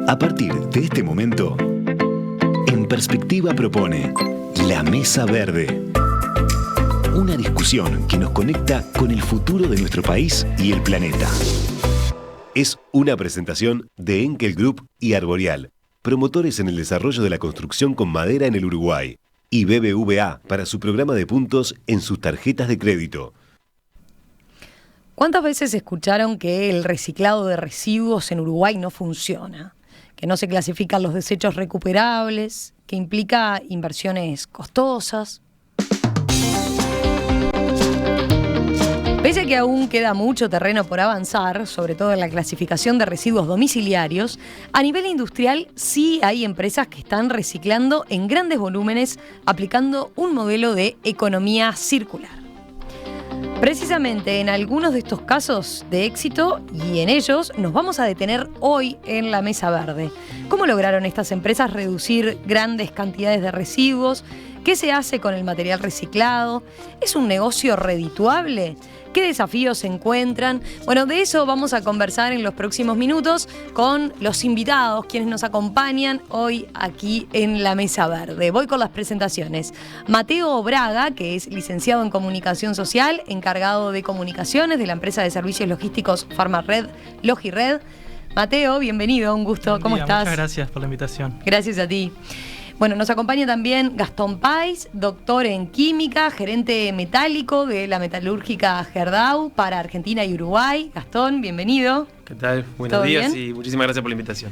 A partir de este momento, En Perspectiva propone La Mesa Verde. Una discusión que nos conecta con el futuro de nuestro país y el planeta. Es una presentación de Enkel Group y Arboreal, promotores en el desarrollo de la construcción con madera en el Uruguay, y BBVA para su programa de puntos en sus tarjetas de crédito. ¿Cuántas veces escucharon que el reciclado de residuos en Uruguay no funciona? Que no se clasifican los desechos recuperables, que implica inversiones costosas. Pese a que aún queda mucho terreno por avanzar, sobre todo en la clasificación de residuos domiciliarios, a nivel industrial sí hay empresas que están reciclando en grandes volúmenes, aplicando un modelo de economía circular. Precisamente en algunos de estos casos de éxito, y en ellos nos vamos a detener hoy en la Mesa Verde. ¿Cómo lograron estas empresas reducir grandes cantidades de residuos? ¿Qué se hace con el material reciclado? ¿Es un negocio redituable? ¿Qué desafíos se encuentran? Bueno, de eso vamos a conversar en los próximos minutos con los invitados, quienes nos acompañan hoy aquí en la Mesa Verde. Voy con las presentaciones. Mateo Braga, que es licenciado en Comunicación Social, encargado de comunicaciones de la empresa de servicios logísticos Farmared, Logired. Mateo, bienvenido, un gusto. ¿Cómo estás? Muchas gracias por la invitación. Gracias a ti. Bueno, nos acompaña también Gastón Pais, doctor en química, gerente metálico de la metalúrgica Gerdau para Argentina y Uruguay. Gastón, bienvenido. ¿Qué tal? Buenos días y muchísimas gracias por la invitación.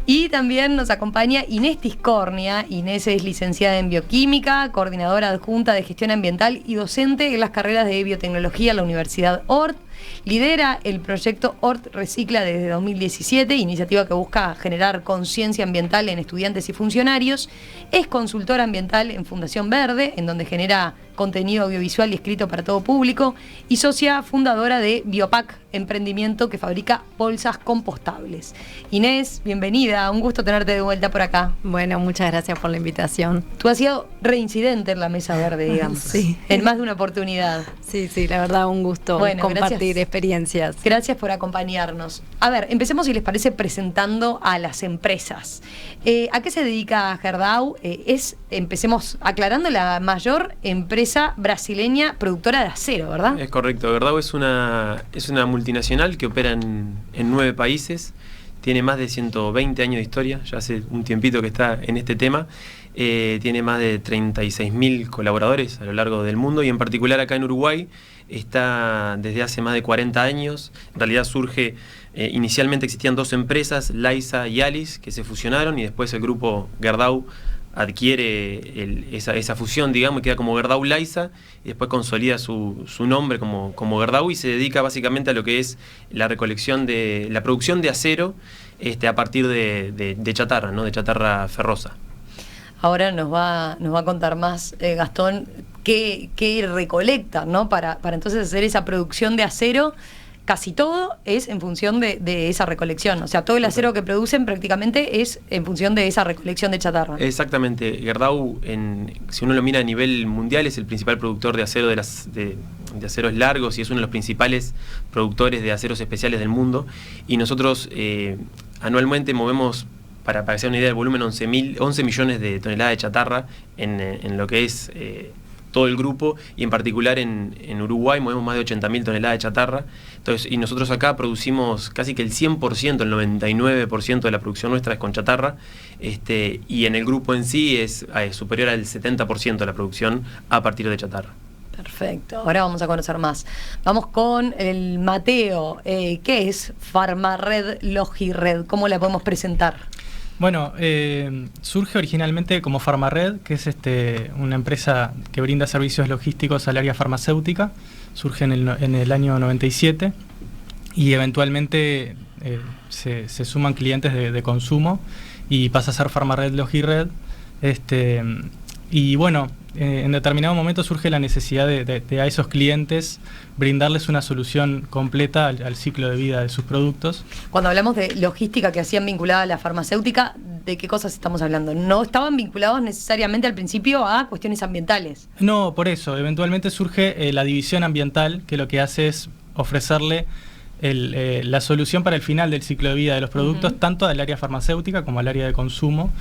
Y también nos acompaña Inés Tiscornia. Inés es licenciada en bioquímica, coordinadora adjunta de gestión ambiental y docente en las carreras de biotecnología en la Universidad Ort. Lidera el proyecto Ort Recicla desde 2017, iniciativa que busca generar conciencia ambiental en estudiantes y funcionarios. Es consultora ambiental en Fundación Verde, en donde genera contenido audiovisual y escrito para todo público, y socia fundadora de Biopac, emprendimiento que fabrica bolsas compostables. Inés, bienvenida, un gusto tenerte de vuelta por acá. Bueno, muchas gracias por la invitación. Tú has sido reincidente en la Mesa Verde, digamos. Sí. En más de una oportunidad. Sí, la verdad, un gusto compartir experiencias. Gracias por acompañarnos. A ver, empecemos, si les parece, presentando a las empresas. ¿A qué se dedica Gerdau? Empecemos aclarando, la mayor empresa brasileña productora de acero, ¿verdad? Es correcto. Gerdau es una multinacional que opera en 9 países. Tiene más de 120 años de historia, ya hace un tiempito que está en este tema. Tiene más de 36.000 colaboradores a lo largo del mundo, y en particular acá en Uruguay está desde hace más de 40 años. En realidad surge, inicialmente existían 2 empresas, Laisa y Alice, que se fusionaron, y después el grupo Gerdau adquiere esa fusión, digamos, y queda como Gerdau Laisa, y después consolida su nombre como Gerdau, y se dedica básicamente a lo que es la recolección de la producción de acero a partir de chatarra, ¿no? De chatarra ferrosa. Ahora nos va a contar más, Gastón, qué recolectan, ¿no? Para entonces hacer esa producción de acero. Casi todo es en función de esa recolección. O sea, todo el acero que producen prácticamente es en función de esa recolección de chatarra. Exactamente. Gerdau, si uno lo mira a nivel mundial, es el principal productor de acero de aceros largos, y es uno de los principales productores de aceros especiales del mundo. Y nosotros anualmente movemos, para que sea una idea del volumen, 11 millones de toneladas de chatarra en lo que es todo el grupo, y en particular en Uruguay movemos más de 80.000 toneladas de chatarra. Entonces, y nosotros acá producimos casi que el 100%, el 99% de la producción nuestra es con chatarra, y en el grupo en sí es superior al 70% de la producción a partir de chatarra. Perfecto, ahora vamos a conocer más. Vamos con el Mateo. ¿Qué es Farmared Logired? ¿Cómo la podemos presentar? Bueno, surge originalmente como Farmared, que es una empresa que brinda servicios logísticos al área farmacéutica. Surge en el año 97, y eventualmente se suman clientes de consumo y pasa a ser Farmared Logired. Y bueno, en determinado momento surge la necesidad de a esos clientes brindarles una solución completa al ciclo de vida de sus productos. Cuando hablamos de logística que hacían vinculada a la farmacéutica, ¿de qué cosas estamos hablando? ¿No estaban vinculados necesariamente al principio a cuestiones ambientales? No, por eso. Eventualmente surge la división ambiental, que lo que hace es ofrecerle la solución para el final del ciclo de vida de los productos, tanto al área farmacéutica como al área de consumo.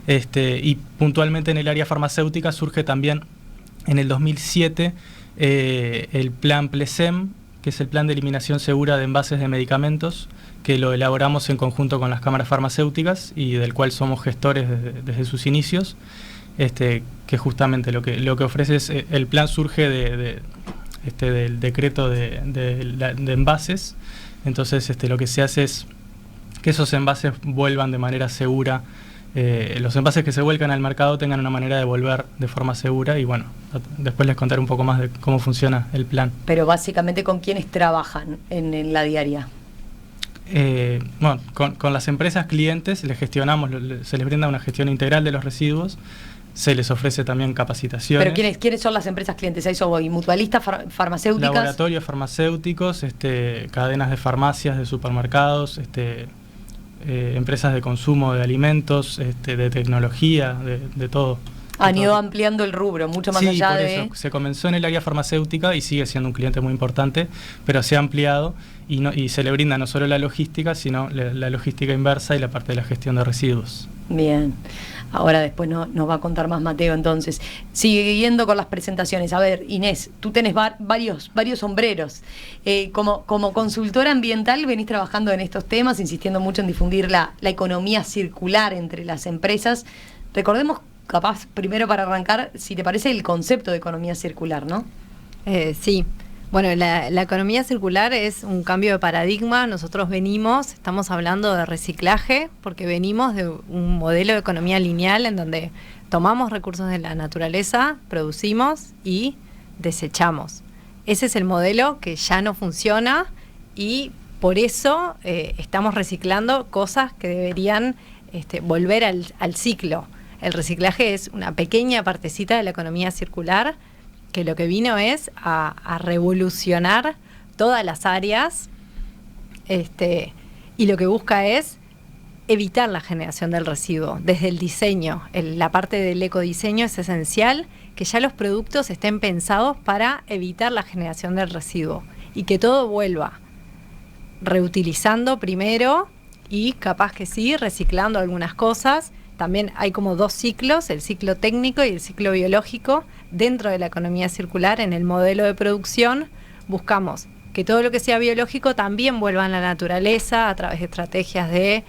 Y puntualmente en el área farmacéutica surge también en el 2007 el plan PLESEM, que es el Plan de Eliminación Segura de Envases de Medicamentos, que lo elaboramos en conjunto con las cámaras farmacéuticas y del cual somos gestores desde sus inicios, que justamente lo que ofrece es, el plan surge del decreto de envases. Entonces lo que se hace es que esos envases vuelvan de manera segura, los envases que se vuelcan al mercado tengan una manera de volver de forma segura, y bueno, después les contaré un poco más de cómo funciona el plan. Pero básicamente, ¿con quiénes trabajan en la diaria? Bueno, con las empresas clientes les gestionamos, se les brinda una gestión integral de los residuos, se les ofrece también capacitaciones. ¿Pero quiénes son las empresas clientes? ¿A eso voy? ¿Mutualistas, farmacéuticas? Laboratorios farmacéuticos, cadenas de farmacias, de supermercados, empresas de consumo de alimentos, de tecnología, de todo. Han ido ampliando el rubro, mucho más allá por de... eso. Se comenzó en el área farmacéutica y sigue siendo un cliente muy importante, pero se ha ampliado y se le brinda no solo la logística, sino la logística inversa y la parte de la gestión de residuos. Bien. Ahora después nos va a contar más Mateo, entonces. Siguiendo con las presentaciones. A ver, Inés, tú tenés varios sombreros. Como consultora ambiental venís trabajando en estos temas, insistiendo mucho en difundir la economía circular entre las empresas. Recordemos, capaz, primero para arrancar, si te parece, el concepto de economía circular, ¿no? Sí. Bueno, la economía circular es un cambio de paradigma. Nosotros estamos hablando de reciclaje, porque venimos de un modelo de economía lineal en donde tomamos recursos de la naturaleza, producimos y desechamos. Ese es el modelo que ya no funciona, y por eso estamos reciclando cosas que deberían volver al ciclo. El reciclaje es una pequeña partecita de la economía circular, que lo que vino es a revolucionar todas las áreas, y lo que busca es evitar la generación del residuo. Desde el diseño, la parte del ecodiseño es esencial, que ya los productos estén pensados para evitar la generación del residuo y que todo vuelva, reutilizando primero y capaz que sí, reciclando algunas cosas. También hay como dos ciclos, el ciclo técnico y el ciclo biológico. Dentro de la economía circular, en el modelo de producción, buscamos que todo lo que sea biológico también vuelva a la naturaleza a través de estrategias de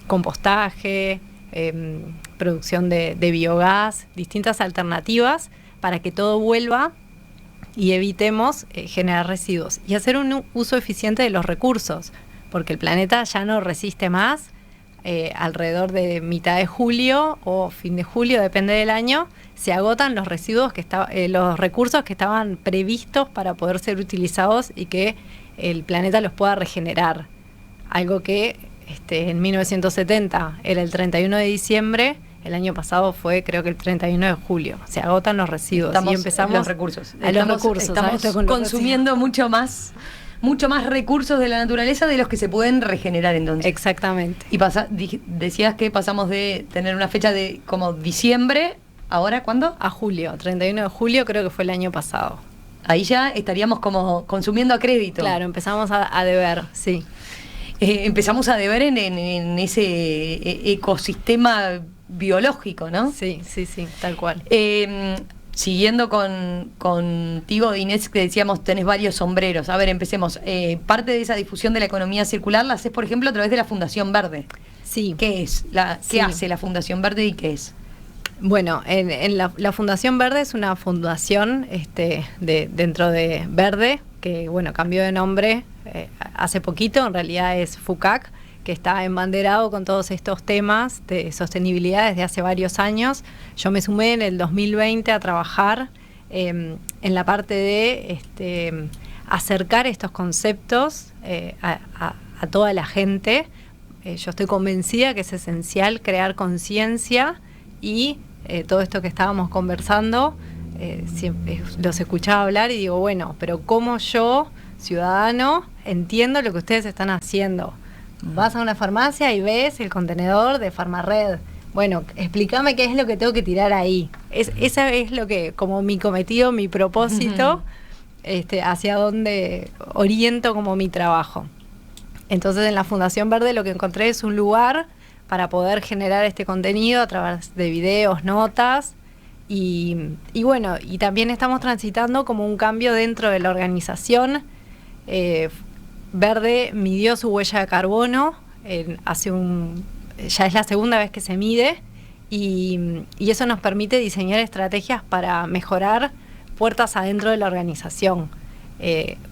compostaje, producción de biogás, distintas alternativas para que todo vuelva y evitemos generar residuos. Y hacer un uso eficiente de los recursos, porque el planeta ya no resiste más. Alrededor de mitad de julio o fin de julio, depende del año, se agotan los residuos los recursos que estaban previstos para poder ser utilizados y que el planeta los pueda regenerar. Algo que en 1970 era el 31 de diciembre, el año pasado fue creo que el 31 de julio. Se agotan los residuos y empezamos los recursos. Estamos consumiendo mucho más recursos de la naturaleza de los que se pueden regenerar, entonces. Exactamente. Y decías que pasamos de tener una fecha de como diciembre, ¿ahora cuándo? A julio, 31 de julio creo que fue el año pasado. Ahí ya estaríamos como consumiendo a crédito. Claro, empezamos a deber, sí. Empezamos a deber en ese ecosistema biológico, ¿no? Sí, tal cual. Siguiendo contigo, Inés, que decíamos, tenés varios sombreros. A ver, empecemos. Parte de esa difusión de la economía circular la haces, por ejemplo, a través de la Fundación Verde. Sí. ¿Qué es? ¿Qué hace la Fundación Verde y qué es? Bueno, la Fundación Verde es una fundación dentro de Verde, que bueno, cambió de nombre hace poquito, en realidad es FUCAC, que está embanderado con todos estos temas de sostenibilidad desde hace varios años. Yo me sumé en el 2020 a trabajar en la parte de acercar estos conceptos a toda la gente. Yo estoy convencida que es esencial crear conciencia y todo esto que estábamos conversando, los escuchaba hablar y digo, bueno, pero ¿cómo yo, ciudadano, entiendo lo que ustedes están haciendo? Vas a una farmacia y ves el contenedor de Farmared. Bueno, explícame qué es lo que tengo que tirar ahí. Esa es lo que, como mi cometido, mi propósito, hacia dónde oriento como mi trabajo. Entonces en la Fundación Verde lo que encontré es un lugar para poder generar este contenido a través de videos, notas, y bueno, y también estamos transitando como un cambio dentro de la organización. Verde midió su huella de carbono, ya es la segunda vez que se mide, y eso nos permite diseñar estrategias para mejorar puertas adentro de la organización,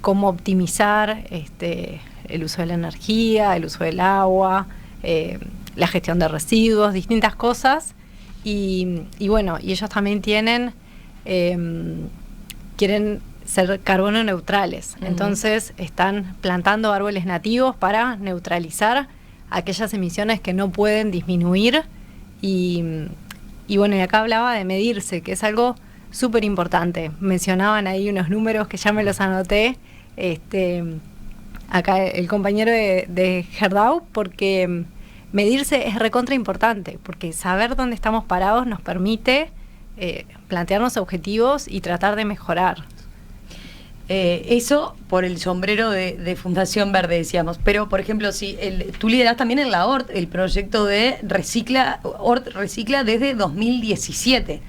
cómo optimizar el uso de la energía, el uso del agua, la gestión de residuos, distintas cosas. Y bueno, y ellos también quieren ser carbono neutrales. Entonces están plantando árboles nativos para neutralizar aquellas emisiones que no pueden disminuir. Y bueno, y acá hablaba de medirse, que es algo súper importante. Mencionaban ahí unos números que ya me los anoté. Acá el compañero de Gerdau, porque medirse es recontra importante, porque saber dónde estamos parados nos permite plantearnos objetivos y tratar de mejorar. Eso por el sombrero de Fundación Verde, decíamos. Pero, por ejemplo, si tú liderás también en la ORT el proyecto de ORT Recicla desde 2017.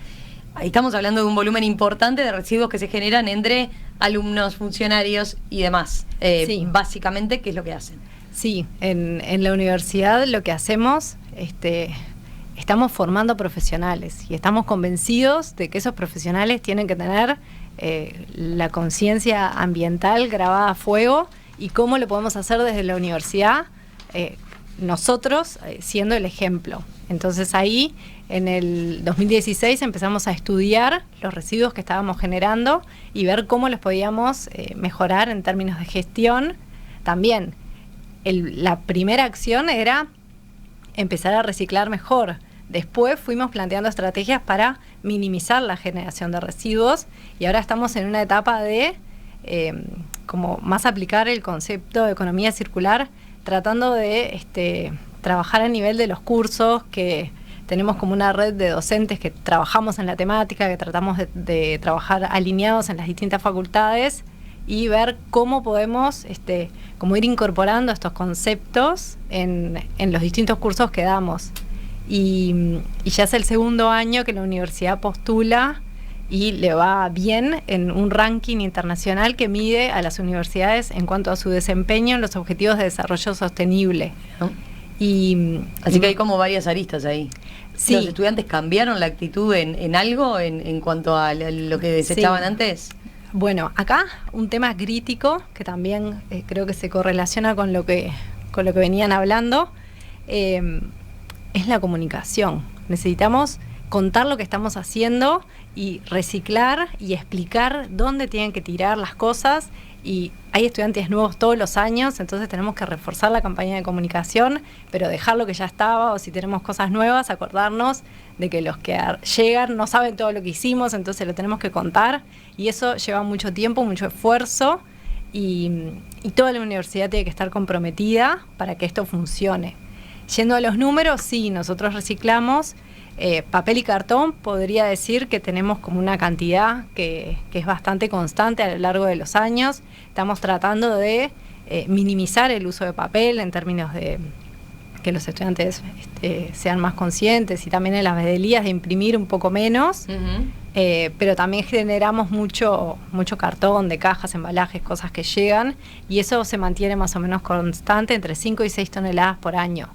Ahí estamos hablando de un volumen importante de residuos que se generan entre alumnos, funcionarios y demás. Sí. Básicamente, ¿qué es lo que hacen? Sí, en la universidad lo que hacemos, estamos formando profesionales y estamos convencidos de que esos profesionales tienen que tener la conciencia ambiental grabada a fuego, y cómo lo podemos hacer desde la universidad, nosotros siendo el ejemplo. Entonces ahí, en el 2016, empezamos a estudiar los residuos que estábamos generando y ver cómo los podíamos mejorar en términos de gestión. También la primera acción era empezar a reciclar mejor. Después fuimos planteando estrategias para minimizar la generación de residuos, y ahora estamos en una etapa de como más aplicar el concepto de economía circular, tratando de trabajar a nivel de los cursos, que tenemos como una red de docentes que trabajamos en la temática, que tratamos de trabajar alineados en las distintas facultades, y ver cómo podemos como ir incorporando estos conceptos en los distintos cursos que damos. Y ya es el segundo año que la universidad postula y le va bien en un ranking internacional que mide a las universidades en cuanto a su desempeño en los objetivos de desarrollo sostenible. ¿No? Así que hay como varias aristas ahí. Sí. ¿Los estudiantes cambiaron la actitud en algo en cuanto a lo que desechaban antes? Bueno, acá un tema crítico que también creo que se correlaciona con lo que venían hablando, es la comunicación. Necesitamos contar lo que estamos haciendo y reciclar y explicar dónde tienen que tirar las cosas, y hay estudiantes nuevos todos los años, entonces tenemos que reforzar la campaña de comunicación, pero dejar lo que ya estaba, o si tenemos cosas nuevas, acordarnos de que los que llegan no saben todo lo que hicimos, entonces lo tenemos que contar, y eso lleva mucho tiempo, mucho esfuerzo, y toda la universidad tiene que estar comprometida para que esto funcione. Yendo a los números, sí, nosotros reciclamos papel y cartón. Podría decir que tenemos como una cantidad que es bastante constante a lo largo de los años. Estamos tratando de minimizar el uso de papel en términos de que los estudiantes sean más conscientes, y también en las vedelías de imprimir un poco menos. Pero también generamos mucho cartón, de cajas, embalajes, cosas que llegan, y eso se mantiene más o menos constante, entre 5 y 6 toneladas por año.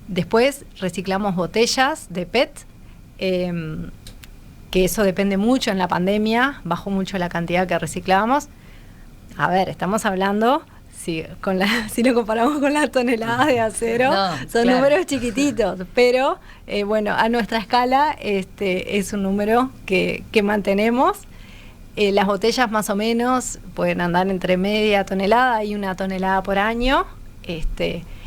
Después reciclamos botellas de PET, que eso depende mucho. En la pandemia bajó mucho la cantidad que reciclábamos. A ver, estamos hablando, si lo comparamos con las toneladas de acero, son números chiquititos, pero bueno, a nuestra escala es un número que mantenemos. Las botellas más o menos pueden andar entre media tonelada y 1 tonelada por año,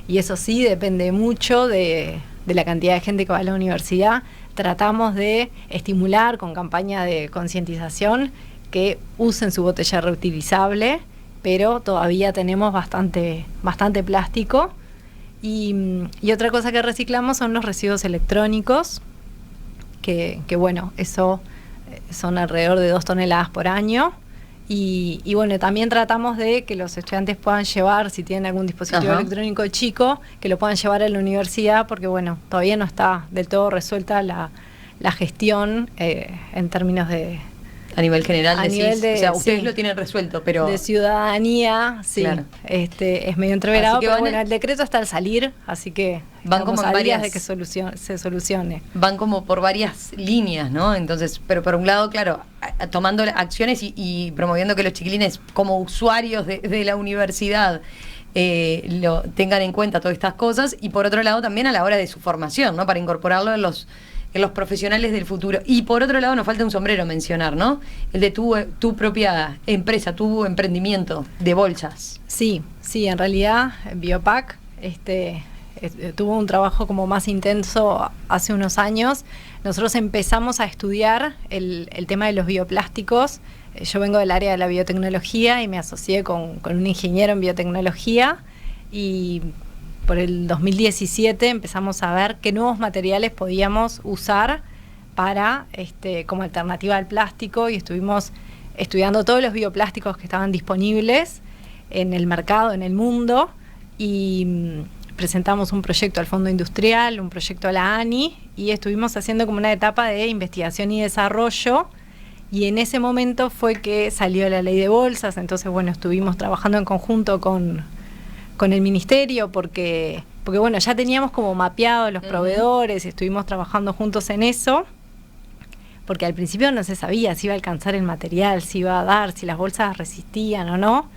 y eso sí depende mucho de la cantidad de gente que va a la universidad. Tratamos de estimular con campaña de concientización que usen su botella reutilizable, pero todavía tenemos bastante plástico. Y otra cosa que reciclamos son los residuos electrónicos, que bueno, eso son alrededor de 2 toneladas por año. Y bueno, también tratamos de que los estudiantes puedan llevar, si tienen algún dispositivo electrónico chico, que lo puedan llevar a la universidad, porque bueno, todavía no está del todo resuelta la gestión en términos de... A nivel general, o sea, ustedes lo tienen resuelto, pero... De ciudadanía, sí. Claro. Es medio entreverado, pero bueno, el decreto está al salir, así que van como a varias de que se solucione. Van como por varias líneas, ¿no? Entonces, pero por un lado, claro, tomando acciones y promoviendo que los chiquilines, como usuarios de la universidad, lo tengan en cuenta todas estas cosas, y por otro lado también a la hora de su formación, ¿no? Para incorporarlo en los profesionales del futuro. Y por otro lado nos falta un sombrero mencionar, ¿no? El de tu propia empresa, tu emprendimiento de bolsas. Sí, en realidad Biopac tuvo un trabajo como más intenso hace unos años. Nosotros empezamos a estudiar el tema de los bioplásticos. Yo vengo del área de la biotecnología y me asocié con un ingeniero en biotecnología, y por el 2017 empezamos a ver qué nuevos materiales podíamos usar para como alternativa al plástico, y estuvimos estudiando todos los bioplásticos que estaban disponibles en el mercado, en el mundo, y presentamos un proyecto al Fondo Industrial, un proyecto a la ANI, y estuvimos haciendo como una etapa de investigación y desarrollo, y en ese momento fue que salió la ley de bolsas. Entonces bueno, estuvimos trabajando en conjunto con el ministerio, porque bueno, ya teníamos como mapeado los proveedores, estuvimos trabajando juntos en eso, porque al principio no se sabía si iba a alcanzar el material, si iba a dar, si las bolsas resistían o no,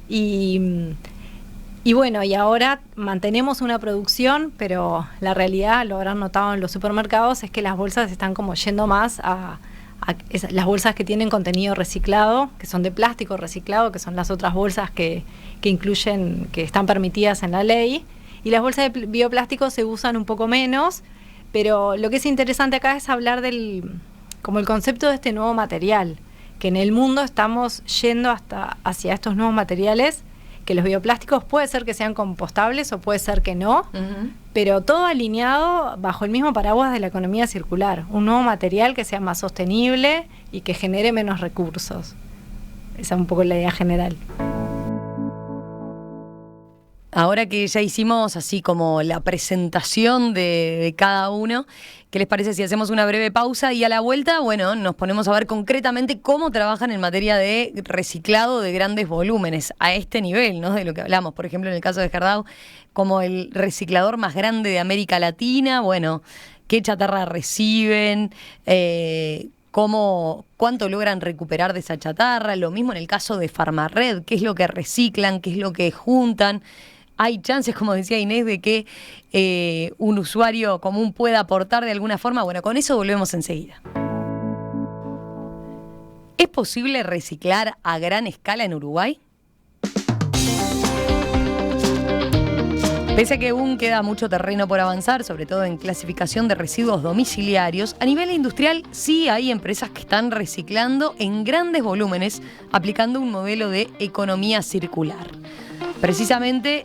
y bueno, y ahora mantenemos una producción, pero la realidad, lo habrán notado en los supermercados, es que las bolsas están como yendo más a las bolsas que tienen contenido reciclado, que son de plástico reciclado, que son las otras bolsas que incluyen, que están permitidas en la ley, y las bolsas de bioplástico se usan un poco menos, pero lo que es interesante acá es hablar como el concepto de este nuevo material, que en el mundo estamos yendo hacia estos nuevos materiales, que los bioplásticos puede ser que sean compostables o puede ser que no, pero todo alineado bajo el mismo paraguas de la economía circular, un nuevo material que sea más sostenible y que genere menos recursos. Esa es un poco la idea general. Ahora que ya hicimos así como la presentación de cada uno, ¿qué les parece si hacemos una breve pausa y a la vuelta, bueno, nos ponemos a ver concretamente cómo trabajan en materia de reciclado de grandes volúmenes a este nivel, ¿no? De lo que hablamos, por ejemplo, en el caso de Gerdau, como el reciclador más grande de América Latina, bueno, qué chatarra reciben, cuánto logran recuperar de esa chatarra, lo mismo en el caso de Farmared, qué es lo que reciclan, qué es lo que juntan. Hay chances, como decía Inés, de que un usuario común pueda aportar de alguna forma. Bueno, con eso volvemos enseguida. ¿Es posible reciclar a gran escala en Uruguay? Pese a que aún queda mucho terreno por avanzar, sobre todo en clasificación de residuos domiciliarios, a nivel industrial sí hay empresas que están reciclando en grandes volúmenes, aplicando un modelo de economía circular. Precisamente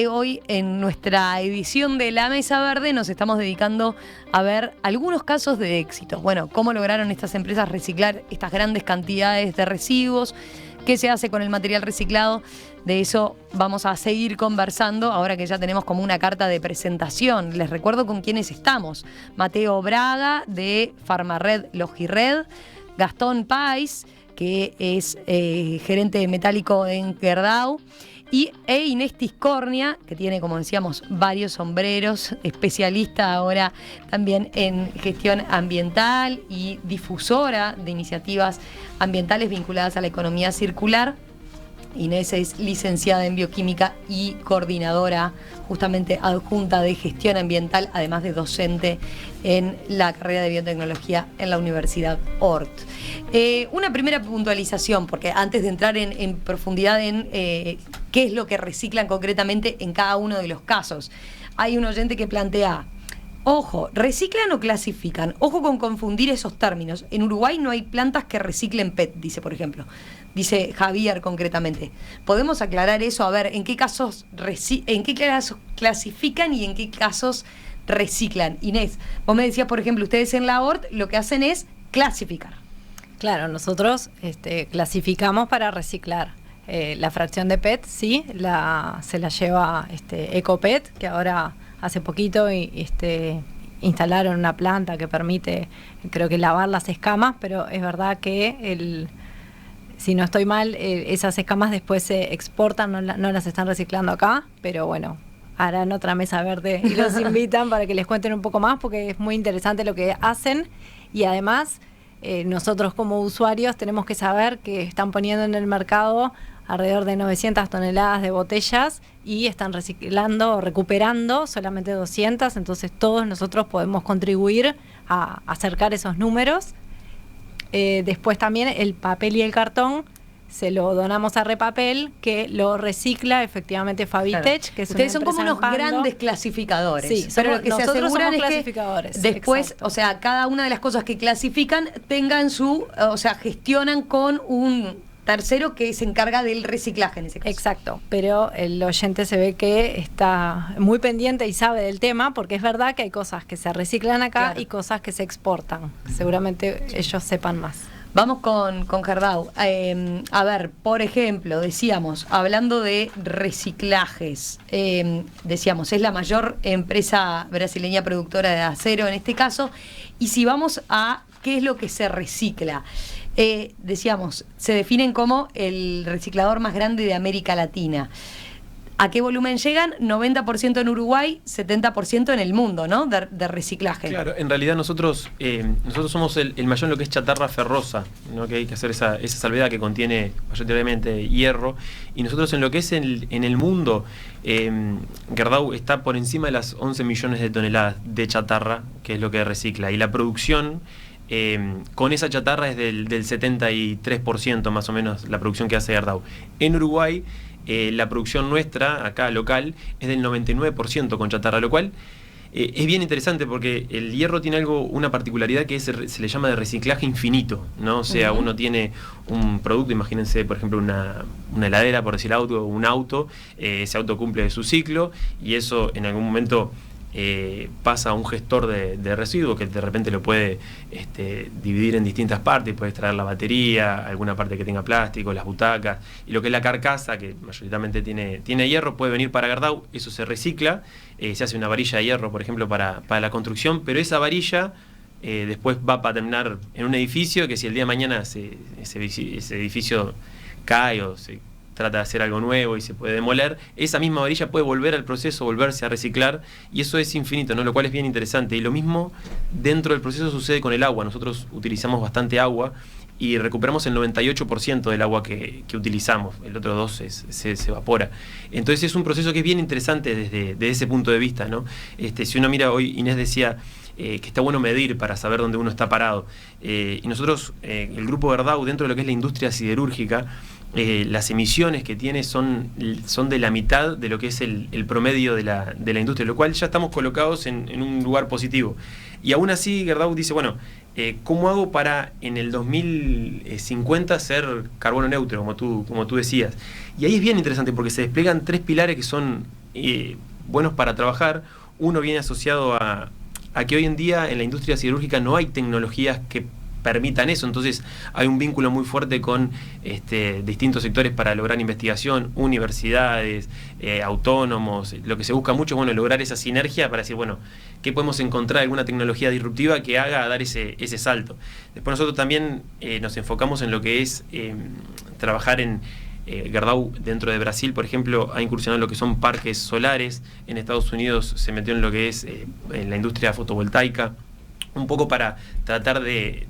hoy en nuestra edición de La Mesa Verde nos estamos dedicando a ver algunos casos de éxito. Bueno, cómo lograron estas empresas reciclar estas grandes cantidades de residuos, qué se hace con el material reciclado. De eso vamos a seguir conversando ahora que ya tenemos como una carta de presentación. Les recuerdo con quiénes estamos. Mateo Braga de Farmared Logired, Gastón Pais, que es gerente metálico en Gerdau, e Inés Tiscornia, que tiene, como decíamos, varios sombreros, especialista ahora también en gestión ambiental y difusora de iniciativas ambientales vinculadas a la economía circular. Inés es licenciada en bioquímica y coordinadora justamente adjunta de gestión ambiental, además de docente en la carrera de biotecnología en la Universidad Ort. Una primera puntualización, porque antes de entrar en profundidad en qué es lo que reciclan concretamente en cada uno de los casos, hay un oyente que plantea: ojo, ¿reciclan o clasifican? Ojo con confundir esos términos. En Uruguay no hay plantas que reciclen PET, dice, por ejemplo. Dice Javier concretamente. ¿Podemos aclarar eso? A ver, ¿en qué casos clasifican y en qué casos reciclan? Inés, vos me decías, por ejemplo, ustedes en la ORT lo que hacen es clasificar. Claro, nosotros clasificamos para reciclar. La fracción de PET, sí, se la lleva Ecopet, que ahora hace poquito instalaron una planta que permite, creo que lavar las escamas, pero es verdad que si no estoy mal, esas escamas después se exportan, no las están reciclando acá, pero bueno, harán otra mesa verde y los invitan para que les cuenten un poco más, porque es muy interesante lo que hacen. Y además nosotros como usuarios tenemos que saber que están poniendo en el mercado alrededor de 900 toneladas de botellas y están reciclando o recuperando solamente 200, entonces todos nosotros podemos contribuir a acercar esos números. Después también el papel y el cartón se lo donamos a Repapel, que lo recicla efectivamente Fabitech, claro. Que es Ustedes una son como unos empresa en Pando. grandes clasificadores. Sí, pero lo que se nosotros aseguran somos es clasificadores. que después, Exacto. o sea, cada una de las cosas que clasifican tengan gestionan con un tercero que se encarga del reciclaje en ese caso. Exacto, pero el oyente se ve que está muy pendiente y sabe del tema, porque es verdad que hay cosas que se reciclan acá, claro, y cosas que se exportan. Seguramente ellos sepan más. Vamos con Gerdau. A ver, por ejemplo, decíamos, hablando de reciclajes, decíamos, es la mayor empresa brasileña productora de acero en este caso, y si vamos a qué es lo que se recicla, decíamos, se definen como el reciclador más grande de América Latina. ¿A qué volumen llegan? 90% en Uruguay, 70% en el mundo, ¿no? De reciclaje. Claro, en realidad nosotros somos el mayor en lo que es chatarra ferrosa, ¿no? Que hay que hacer esa salvedad que contiene mayoritariamente hierro. Y nosotros en lo que es en el mundo, Gerdau está por encima de las 11 millones de toneladas de chatarra, que es lo que recicla. Y la producción con esa chatarra es del 73% más o menos la producción que hace Gerdau. En Uruguay, la producción nuestra, acá local, es del 99% con chatarra, lo cual es bien interesante porque el hierro tiene una particularidad que se le llama de reciclaje infinito, ¿no? O sea, uno tiene un producto, imagínense, por ejemplo, una heladera, por decir auto, un auto, ese auto cumple su ciclo y eso en algún momento pasa a un gestor de residuos que de repente lo puede dividir en distintas partes, puede extraer la batería, alguna parte que tenga plástico, las butacas, y lo que es la carcasa, que mayoritariamente tiene hierro, puede venir para Gerdau, eso se recicla, se hace una varilla de hierro, por ejemplo, para la construcción, pero esa varilla después va para terminar en un edificio que si el día de mañana ese edificio cae o se trata de hacer algo nuevo y se puede demoler, esa misma varilla puede volver al proceso, volverse a reciclar, y eso es infinito, ¿no? Lo cual es bien interesante. Y lo mismo dentro del proceso sucede con el agua. Nosotros utilizamos bastante agua y recuperamos el 98% del agua que utilizamos, el otro 2% se evapora. Entonces es un proceso que es bien interesante desde ese punto de vista, ¿no? Si uno mira, hoy Inés decía que está bueno medir para saber dónde uno está parado. Y nosotros, el grupo Gerdau, dentro de lo que es la industria siderúrgica, las emisiones que tiene son de la mitad de lo que es el promedio de la industria, lo cual ya estamos colocados en un lugar positivo. Y aún así Gerdau dice, bueno, ¿cómo hago para en el 2050 ser carbono neutro, como tú decías? Y ahí es bien interesante porque se despliegan 3 pilares que son buenos para trabajar. Uno viene asociado a que hoy en día en la industria siderúrgica no hay tecnologías que permitan eso, entonces hay un vínculo muy fuerte con distintos sectores para lograr investigación, universidades, autónomos. Lo que se busca mucho es, bueno, lograr esa sinergia para decir, bueno, ¿qué podemos encontrar? Alguna tecnología disruptiva que haga dar ese salto. Después nosotros también nos enfocamos en lo que es trabajar en Gerdau dentro de Brasil, por ejemplo, ha incursionado en lo que son parques solares. En Estados Unidos se metió en lo que es en la industria fotovoltaica, un poco para tratar de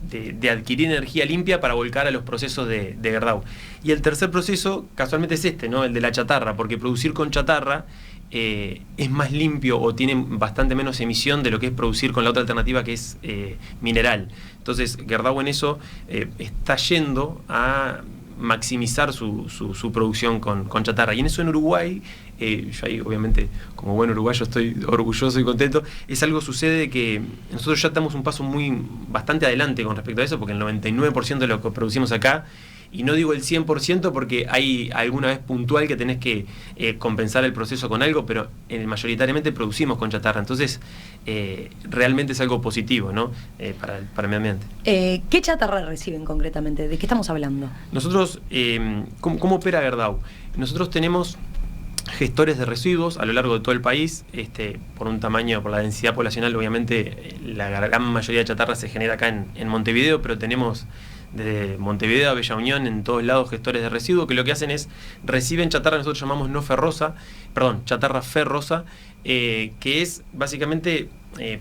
adquirir energía limpia para volcar a los procesos de Gerdau. Y el tercer proceso, casualmente, es ¿no? El de la chatarra, porque producir con chatarra es más limpio o tiene bastante menos emisión de lo que es producir con la otra alternativa que es mineral. Entonces, Gerdau en eso está yendo a maximizar su producción con chatarra. Y en eso en Uruguay, yo ahí obviamente como buen uruguayo estoy orgulloso y contento, es algo sucede que nosotros ya estamos un paso bastante adelante con respecto a eso, porque el 99% de lo que producimos acá Y no digo el 100% porque hay alguna vez puntual que tenés que compensar el proceso con algo, pero mayoritariamente producimos con chatarra. Entonces, realmente es algo positivo, ¿no? Para el medio ambiente. ¿Qué chatarra reciben concretamente? ¿De qué estamos hablando? Nosotros, ¿cómo opera Gerdau? Nosotros tenemos gestores de residuos a lo largo de todo el país, por un tamaño, por la densidad poblacional, obviamente la gran mayoría de chatarra se genera acá en Montevideo, pero tenemos desde Montevideo a Bella Unión en todos lados gestores de residuos que lo que hacen es reciben chatarra, nosotros llamamos chatarra ferrosa, que es básicamente,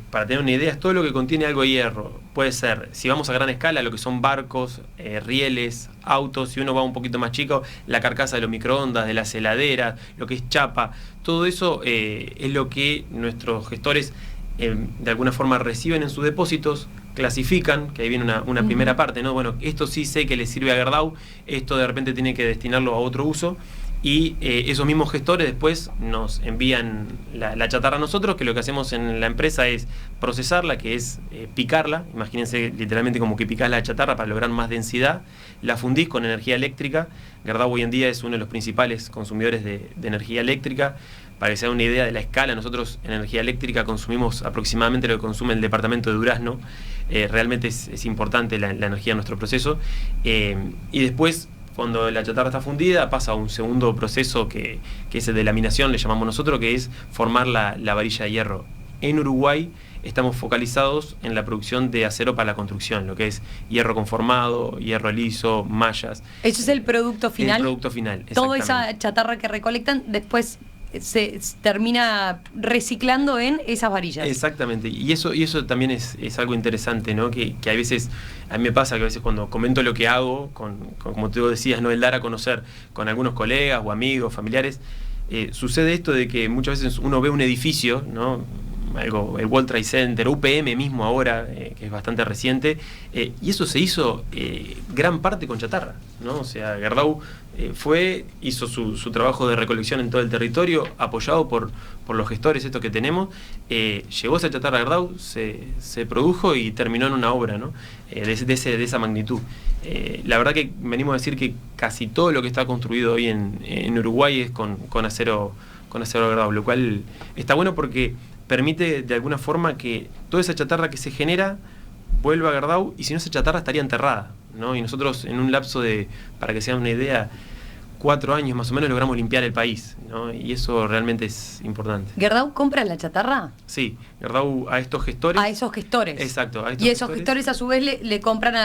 para tener una idea, es todo lo que contiene algo de hierro. Puede ser, si vamos a gran escala, lo que son barcos, rieles, autos. Si uno va un poquito más chico, la carcasa de los microondas, de las heladeras, lo que es chapa. Todo eso es lo que nuestros gestores de alguna forma reciben en sus depósitos, clasifican, que ahí viene una primera parte, ¿no? Bueno, esto sí sé que le sirve a Gerdau, esto de repente tiene que destinarlo a otro uso. Y esos mismos gestores después nos envían la chatarra a nosotros, que lo que hacemos en la empresa es procesarla, que es picarla. Imagínense literalmente como que picás la chatarra para lograr más densidad. La fundís con energía eléctrica. Gerdau hoy en día es uno de los principales consumidores de energía eléctrica. Para que se haga una idea de la escala, nosotros en energía eléctrica consumimos aproximadamente lo que consume el departamento de Durazno. Realmente es importante la energía en nuestro proceso. Y después, cuando la chatarra está fundida, pasa a un segundo proceso que es el de laminación, le llamamos nosotros, que es formar la varilla de hierro. En Uruguay estamos focalizados en la producción de acero para la construcción, lo que es hierro conformado, hierro liso, mallas. ¿Eso es el producto final? El producto final, Toda esa chatarra que recolectan después se termina reciclando en esas varillas. Exactamente, y eso también es algo interesante, ¿no? Que a veces, a mí me pasa que a veces cuando comento lo que hago, como tú decías, ¿no? El dar a conocer con algunos colegas o amigos, familiares, sucede esto de que muchas veces uno ve un edificio, ¿no? El World Trade Center, UPM mismo ahora, que es bastante reciente, y eso se hizo gran parte con chatarra, ¿no? O sea, Gerdau hizo su trabajo de recolección en todo el territorio, apoyado por los gestores estos que tenemos. Llegó esa chatarra a Gerdau, se produjo y terminó en una obra, ¿no? de esa magnitud. La verdad que venimos a decir que casi todo lo que está construido hoy en Uruguay es con acero Gerdau, lo cual está bueno porque permite de alguna forma que toda esa chatarra que se genera vuelva a Gerdau, y si no, esa chatarra estaría enterrada, ¿no? Y nosotros en un lapso de, para que se hagan una idea, 4 años más o menos logramos limpiar el país, ¿no? Y eso realmente es importante. ¿Gerdau compra la chatarra? Sí, Gerdau a estos gestores. A esos gestores. Exacto. Y esos gestores a su vez le compran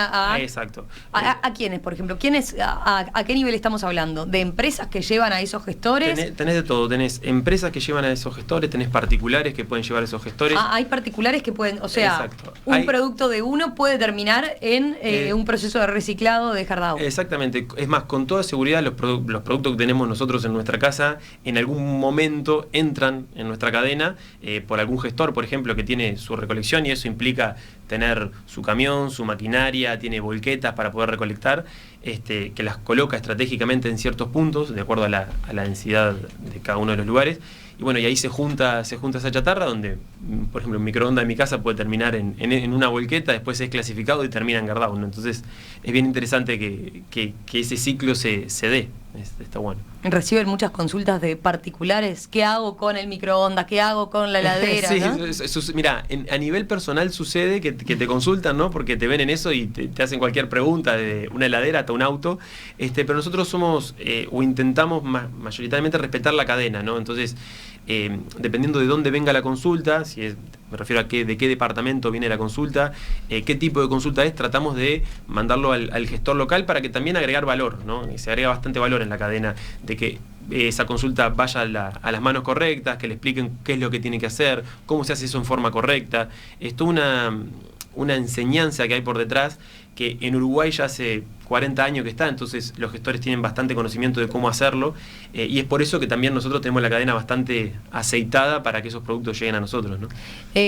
exacto. ¿A quiénes, por ejemplo? ¿A qué nivel estamos hablando? ¿De empresas que llevan a esos gestores? Tenés de todo. Tenés empresas que llevan a esos gestores, tenés particulares que pueden llevar a esos gestores. Hay particulares que pueden, o sea, exacto. Un producto de uno puede terminar en un proceso de reciclado de Gerdau. Exactamente. Es más, con toda seguridad los productos que tenemos nosotros en nuestra casa en algún momento entran en nuestra cadena por algún gestor, por ejemplo, que tiene su recolección, y eso implica tener su camión, su maquinaria, tiene volquetas para poder recolectar, que las coloca estratégicamente en ciertos puntos de acuerdo a la densidad de cada uno de los lugares. Y bueno, y ahí se junta esa chatarra, donde, por ejemplo, un microondas de mi casa puede terminar en una volqueta, después es clasificado y termina en Gerdau, ¿no? Entonces es bien interesante que ese ciclo se dé. Está bueno. Reciben muchas consultas de particulares. ¿Qué hago con el microondas? ¿Qué hago con la heladera? Sí, ¿no? Mira, a nivel personal sucede que te consultan, ¿no? Porque te ven en eso y te hacen cualquier pregunta, de una heladera hasta un auto. Pero nosotros somos, o intentamos mayoritariamente respetar la cadena, ¿no? Entonces, dependiendo de dónde venga la consulta, me refiero a de qué departamento viene la consulta, qué tipo de consulta es, tratamos de mandarlo al gestor local para que también agregar valor, ¿no? Y se agrega bastante valor en la cadena, de que esa consulta vaya a las manos correctas, que le expliquen qué es lo que tiene que hacer, cómo se hace eso en forma correcta. Es toda una enseñanza que hay por detrás, que en Uruguay ya hace 40 años que está, entonces los gestores tienen bastante conocimiento de cómo hacerlo, y es por eso que también nosotros tenemos la cadena bastante aceitada para que esos productos lleguen a nosotros, ¿no?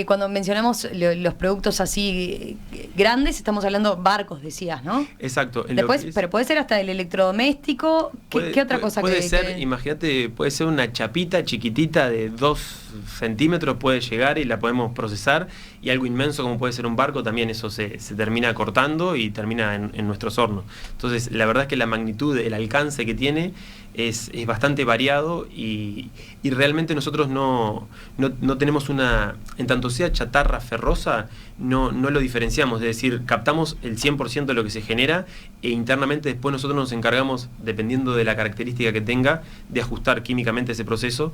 Cuando mencionamos los productos así grandes, estamos hablando barcos, decías, ¿no? Exacto. Después, pero puede ser hasta el electrodoméstico. ¿Qué otra cosa puede ser? Imagínate, puede ser una chapita chiquitita de 2 centímetros, puede llegar y la podemos procesar, y algo inmenso como puede ser un barco, también eso se termina cortando y termina en nuestros hornos. Entonces, la verdad es que la magnitud, el alcance que tiene es bastante variado y realmente nosotros no tenemos en tanto sea chatarra ferrosa, no lo diferenciamos, es decir, captamos el 100% de lo que se genera e internamente después nosotros nos encargamos, dependiendo de la característica que tenga, de ajustar químicamente ese proceso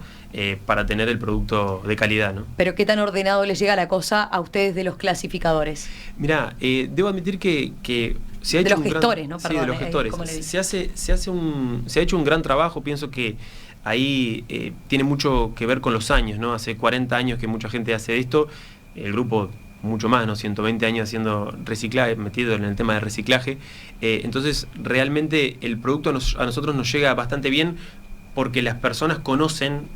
para tener el producto de calidad, ¿no? Pero ¿qué tan ordenado les llega la cosa a ustedes de los clasificadores? Mirá, debo admitir que se ha hecho de los gestores, ¿no? Sí, Perdón, de los gestores. Se ha hecho un gran trabajo, pienso que ahí tiene mucho que ver con los años, ¿no? Hace 40 años que mucha gente hace esto, el grupo mucho más, ¿no? 120 años haciendo reciclaje, metido en el tema de reciclaje. Entonces, realmente el producto a nosotros nos llega bastante bien porque las personas conocen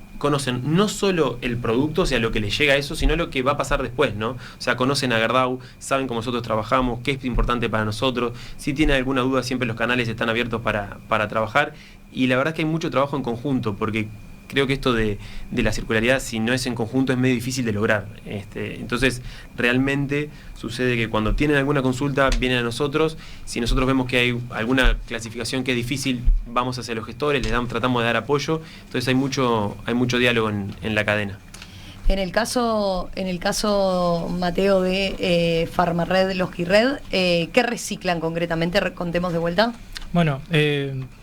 no solo el producto, o sea, lo que les llega a eso, sino lo que va a pasar después, ¿no? O sea, conocen a Gerdau, saben cómo nosotros trabajamos, qué es importante para nosotros. Si tienen alguna duda, siempre los canales están abiertos para trabajar. Y la verdad es que hay mucho trabajo en conjunto, porque creo que esto de la circularidad, si no es en conjunto, es medio difícil de lograr. Entonces, realmente sucede que cuando tienen alguna consulta, vienen a nosotros. Si nosotros vemos que hay alguna clasificación que es difícil, vamos hacia los gestores, tratamos de dar apoyo. Entonces hay mucho diálogo en la cadena. En el caso, Mateo, de Farmared, Logirred, ¿qué reciclan concretamente? Contemos de vuelta. Bueno,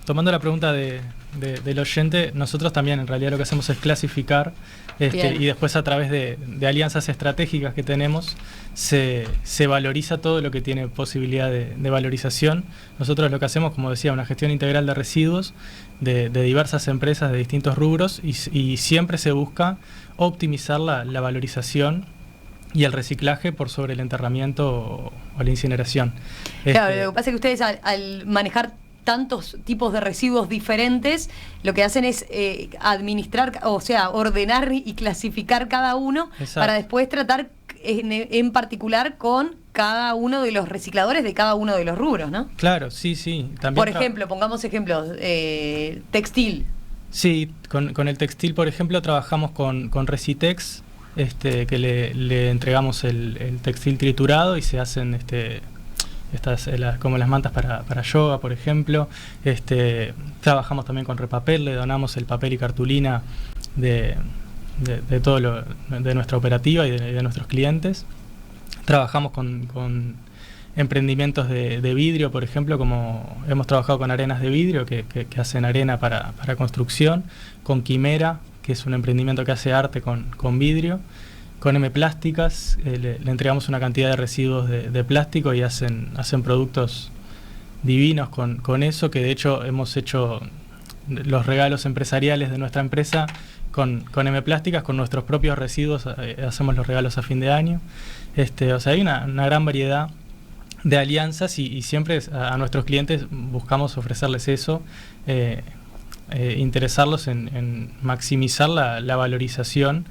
tomando la pregunta del oyente, nosotros también en realidad lo que hacemos es clasificar y después a través de alianzas estratégicas que tenemos se valoriza todo lo que tiene posibilidad de valorización. Nosotros lo que hacemos, como decía, una gestión integral de residuos de diversas empresas de distintos rubros y siempre se busca optimizar la valorización y el reciclaje por sobre el enterramiento o la incineración. Claro, lo que pasa es que ustedes al manejar tantos tipos de residuos diferentes, lo que hacen es administrar, o sea, ordenar y clasificar cada uno. Exacto. Para después tratar en particular con cada uno de los recicladores de cada uno de los rubros, ¿no? Claro, sí. También por ejemplo, pongamos ejemplos, textil. Sí, con el textil, por ejemplo, trabajamos con Recitex, que le entregamos el textil triturado y se hacen como las mantas para yoga, por ejemplo. Trabajamos también con Repapel, le donamos el papel y cartulina de todo de nuestra operativa y de nuestros clientes. Trabajamos con emprendimientos de vidrio, por ejemplo, como hemos trabajado con Arenas de Vidrio, que hacen arena para construcción, con Quimera, que es un emprendimiento que hace arte con vidrio. Con M Plásticas le entregamos una cantidad de residuos de plástico y hacen productos divinos con eso, que de hecho hemos hecho los regalos empresariales de nuestra empresa con M Plásticas, con nuestros propios residuos hacemos los regalos a fin de año. O sea, hay una gran variedad de alianzas y siempre a nuestros clientes buscamos ofrecerles eso, interesarlos en maximizar la valorización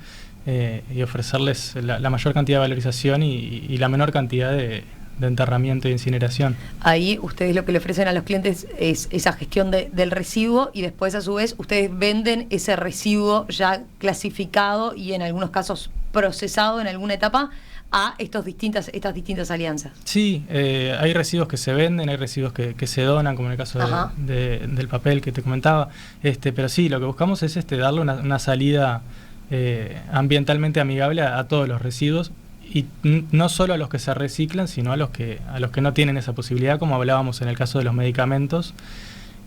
y ofrecerles la mayor cantidad de valorización y la menor cantidad de enterramiento y incineración. Ahí ustedes lo que le ofrecen a los clientes es esa gestión del residuo y después a su vez ustedes venden ese residuo ya clasificado y en algunos casos procesado en alguna etapa a estas distintas alianzas. Sí, hay residuos que se venden, hay residuos que se donan, como en el caso del papel que te comentaba, pero sí, lo que buscamos es darle una salida ambientalmente amigable a todos los residuos y no solo a los que se reciclan, sino a los que no tienen esa posibilidad, como hablábamos en el caso de los medicamentos,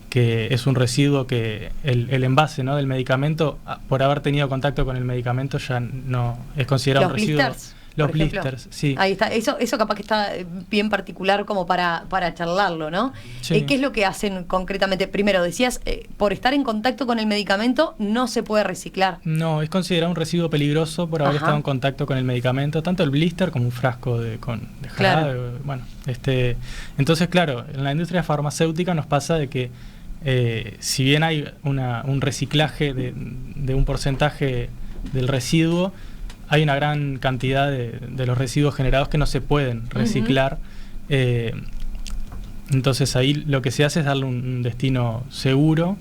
que es un residuo que el envase, ¿no?, del medicamento, por haber tenido contacto con el medicamento, ya no es considerado un residuo. Los blisters, sí. Ahí está, eso capaz que está bien particular como para charlarlo, ¿no? Sí. ¿Qué es lo que hacen concretamente? Primero, decías, por estar en contacto con el medicamento no se puede reciclar. No, es considerado un residuo peligroso por haber estado en contacto con el medicamento, tanto el blister como un frasco de jarabe. Claro. Bueno, entonces, claro, en la industria farmacéutica nos pasa de que si bien hay un reciclaje de un porcentaje del residuo, hay una gran cantidad de los residuos generados que no se pueden reciclar. Entonces ahí lo que se hace es darle un destino seguro,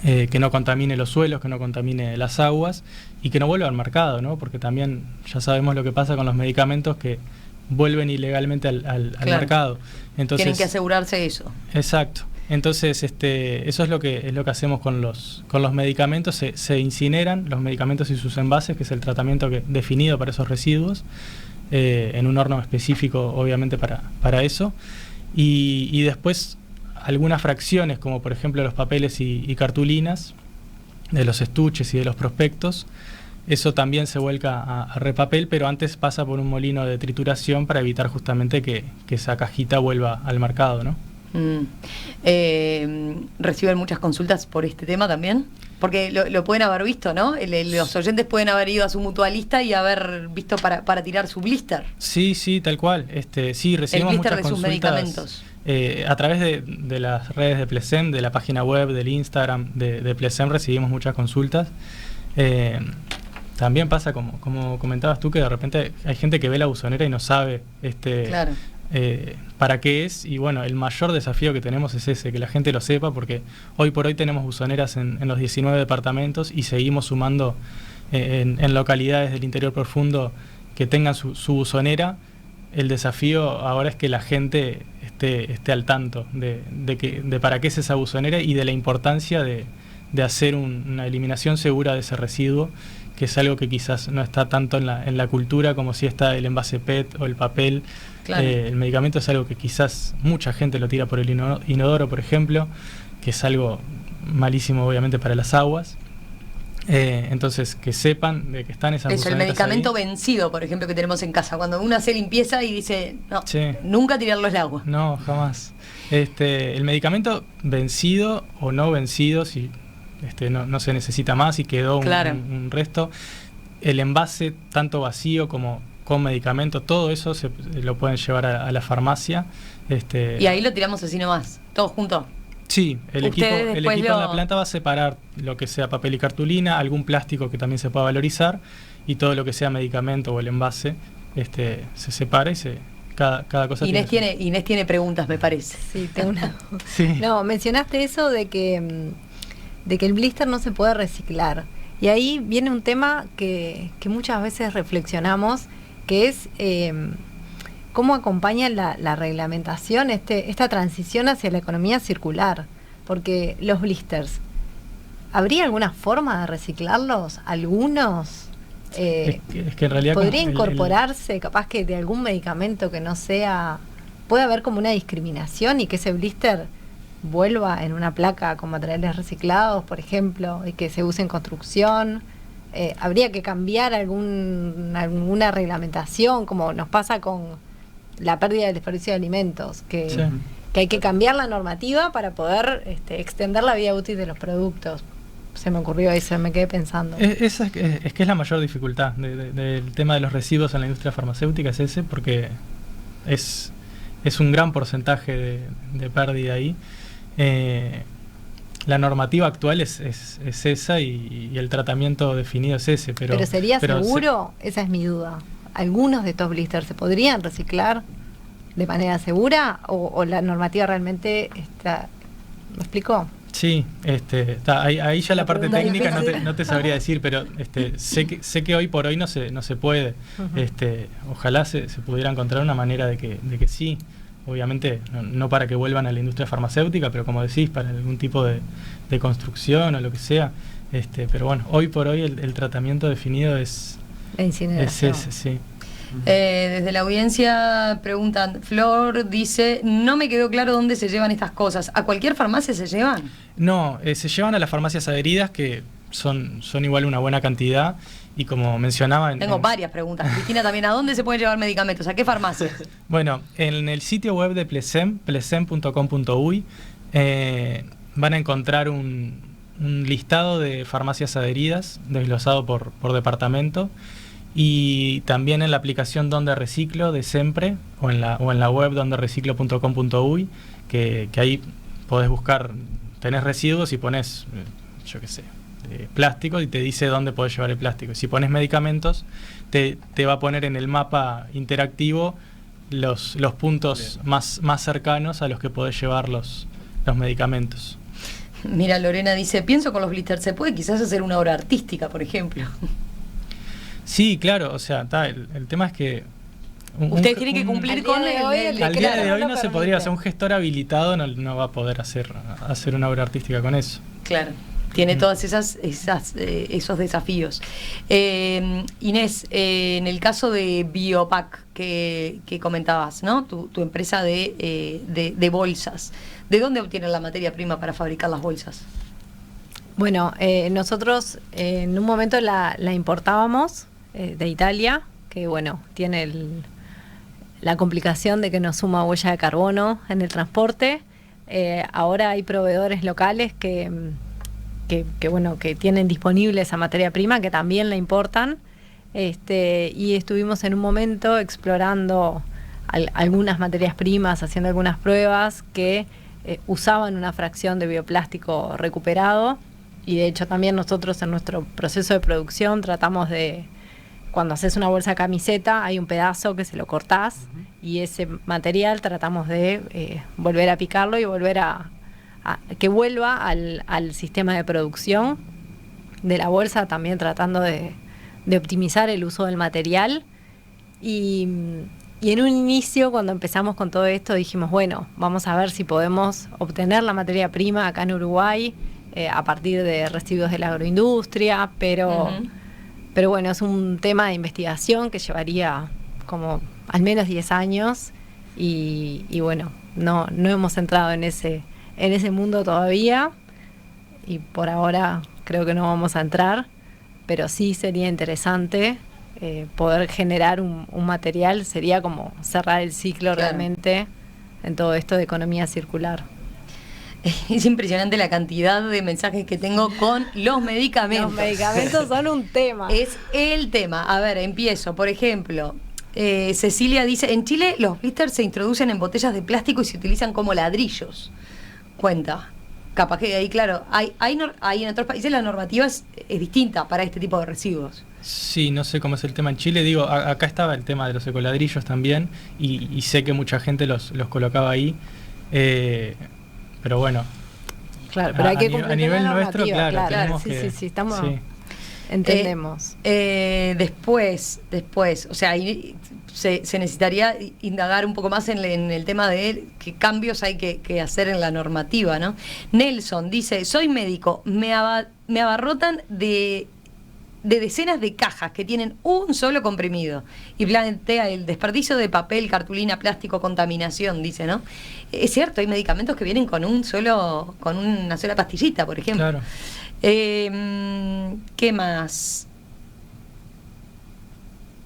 que no contamine los suelos, que no contamine las aguas y que no vuelva al mercado, ¿no? Porque también ya sabemos lo que pasa con los medicamentos, que vuelven ilegalmente al mercado. Entonces, tienen que asegurarse eso. Exacto. Entonces, eso es lo que hacemos con los medicamentos. Se incineran los medicamentos y sus envases, que es el tratamiento definido para esos residuos, en un horno específico, obviamente, para eso. Y después, algunas fracciones, como por ejemplo los papeles y cartulinas, de los estuches y de los prospectos, eso también se vuelca a repapel, pero antes pasa por un molino de trituración para evitar justamente que esa cajita vuelva al mercado, ¿no? ¿Reciben muchas consultas por este tema también? Porque lo pueden haber visto, ¿no? Los oyentes pueden haber ido a su mutualista y haber visto para tirar su blister. Sí, tal cual. Sí, recibimos muchas consultas. El blister de sus medicamentos. A través de las redes de Plesem, de la página web, del Instagram de Plesem, recibimos muchas consultas. También pasa, como comentabas tú, que de repente hay gente que ve la buzonera y no sabe claro. Para qué es, y bueno, el mayor desafío que tenemos es ese, que la gente lo sepa, porque hoy por hoy tenemos buzoneras en los 19 departamentos y seguimos sumando en localidades del interior profundo que tengan su buzonera. El desafío ahora es que la gente esté al tanto de para qué es esa buzonera y de la importancia de hacer una eliminación segura de ese residuo, que es algo que quizás no está tanto en la cultura como si está el envase PET o el papel. Claro. El medicamento es algo que quizás mucha gente lo tira por el inodoro, por ejemplo, que es algo malísimo obviamente para las aguas. Entonces, que sepan de que están esas buzoneras. El medicamento ahí. Vencido, por ejemplo, que tenemos en casa. Cuando uno hace limpieza y dice, no, sí, nunca tirarlo al agua. No, jamás. El medicamento vencido o no vencido, si no se necesita más y quedó claro. un resto, el envase tanto vacío como con medicamento, todo eso lo pueden llevar a la farmacia. Y ahí lo tiramos así nomás, todo junto. Sí, el equipo en la planta va a separar lo que sea papel y cartulina, algún plástico que también se pueda valorizar, y todo lo que sea medicamento o el envase se separa y cada cosa. Inés tiene preguntas, me parece. Sí, tengo una. Sí. No, mencionaste eso de que el blister no se puede reciclar. Y ahí viene un tema que muchas veces reflexionamos, que es cómo acompaña la reglamentación esta transición hacia la economía circular. Porque los blisters, ¿habría alguna forma de reciclarlos? ¿Algunos? Es que en realidad ¿podría incorporarse capaz que de algún medicamento que no sea... ¿Puede haber como una discriminación y que ese blister vuelva en una placa con materiales reciclados, por ejemplo, y que se use en construcción? ¿Habría que cambiar alguna reglamentación, como nos pasa con la pérdida del desperdicio de alimentos, que hay que cambiar la normativa para poder extender la vida útil de los productos? Se me ocurrió eso, me quedé pensando. Es que es la mayor dificultad del tema de los residuos en la industria farmacéutica, es ese, porque es un gran porcentaje de pérdida ahí. La normativa actual es esa y el tratamiento definido es ese. ¿Pero sería seguro? Esa es mi duda. ¿Algunos de estos blisters se podrían reciclar de manera segura o la normativa realmente está... ¿Me explico? Sí, ahí ya la parte técnica no te sabría decir, pero sé que hoy por hoy no se puede. Uh-huh. Ojalá se pudiera encontrar una manera de que sí. Obviamente no para que vuelvan a la industria farmacéutica, pero como decís, para algún tipo de construcción o lo que sea. Pero bueno, hoy por hoy el tratamiento definido es ese, sí. Desde la audiencia preguntan, Flor dice, no me quedó claro dónde se llevan estas cosas. ¿A cualquier farmacia se llevan? No, se llevan a las farmacias adheridas, que son igual una buena cantidad. Y como mencionaba... Tengo varias preguntas. Cristina también, ¿a dónde se pueden llevar medicamentos? ¿A qué farmacia? Bueno, en el sitio web de Plesem, plesem.com.uy, van a encontrar un listado de farmacias adheridas, desglosado por departamento, y también en la aplicación Donde Reciclo de Sempre, o en la web dondereciclo.com.uy, que ahí podés buscar, tenés residuos y pones, yo qué sé, plástico, y te dice dónde podés llevar el plástico. Si pones medicamentos, te va a poner en el mapa interactivo los puntos más cercanos a los que podés llevar los medicamentos. Mira, Lorena dice, pienso con los blisters, ¿se puede quizás hacer una obra artística, por ejemplo? Sí, claro, o sea, el tema es que Ustedes tienen que cumplir con el Al día de hoy no se permite. podría, o sea, un gestor habilitado no va a poder hacer una obra artística con eso. Claro. Tiene todos esos desafíos. Inés, en el caso de Biopac que comentabas, ¿no? Tu empresa de bolsas, ¿de dónde obtienen la materia prima para fabricar las bolsas? Bueno, nosotros en un momento la importábamos de Italia, que bueno, tiene la complicación de que nos suma huella de carbono en el transporte. Ahora hay proveedores locales que tienen disponible esa materia prima, que también la importan, y estuvimos en un momento explorando algunas materias primas, haciendo algunas pruebas que usaban una fracción de bioplástico recuperado, y de hecho también nosotros en nuestro proceso de producción tratamos de, cuando haces una bolsa de camiseta, hay un pedazo que se lo cortás, y ese material tratamos de volver a picarlo y volver a que vuelva al sistema de producción de la bolsa, también tratando de optimizar el uso del material. Y en un inicio, cuando empezamos con todo esto, dijimos, bueno, vamos a ver si podemos obtener la materia prima acá en Uruguay a partir de residuos de la agroindustria, pero bueno, es un tema de investigación que llevaría como al menos 10 años y bueno, no hemos entrado en ese mundo todavía, y por ahora creo que no vamos a entrar, pero sí sería interesante poder generar un material, sería como cerrar el ciclo realmente en todo esto de economía circular. Es impresionante la cantidad de mensajes que tengo con los medicamentos. Los medicamentos son un tema. Es el tema. A ver, empiezo. Por ejemplo, Cecilia dice, en Chile los blisters se introducen en botellas de plástico y se utilizan como ladrillos. Cuenta. Capaz que ahí, claro, hay en otros países la normativa es distinta para este tipo de residuos. Sí, no sé cómo es el tema en Chile. Digo, acá estaba el tema de los ecoladrillos también, y sé que mucha gente los colocaba ahí. Pero bueno. Claro, pero hay que cumplir a nivel la nuestro, normativa, claro, tenemos sí, que... sí, estamos... Sí. Entendemos. Después, o sea, se necesitaría indagar un poco más en el tema de qué cambios hay que hacer en la normativa, ¿no? Nelson dice, soy médico, me abarrotan de decenas de cajas que tienen un solo comprimido, y plantea el desperdicio de papel, cartulina, plástico, contaminación, dice, ¿no? Es cierto, hay medicamentos que vienen con una sola pastillita, por ejemplo. Claro. ¿Qué más?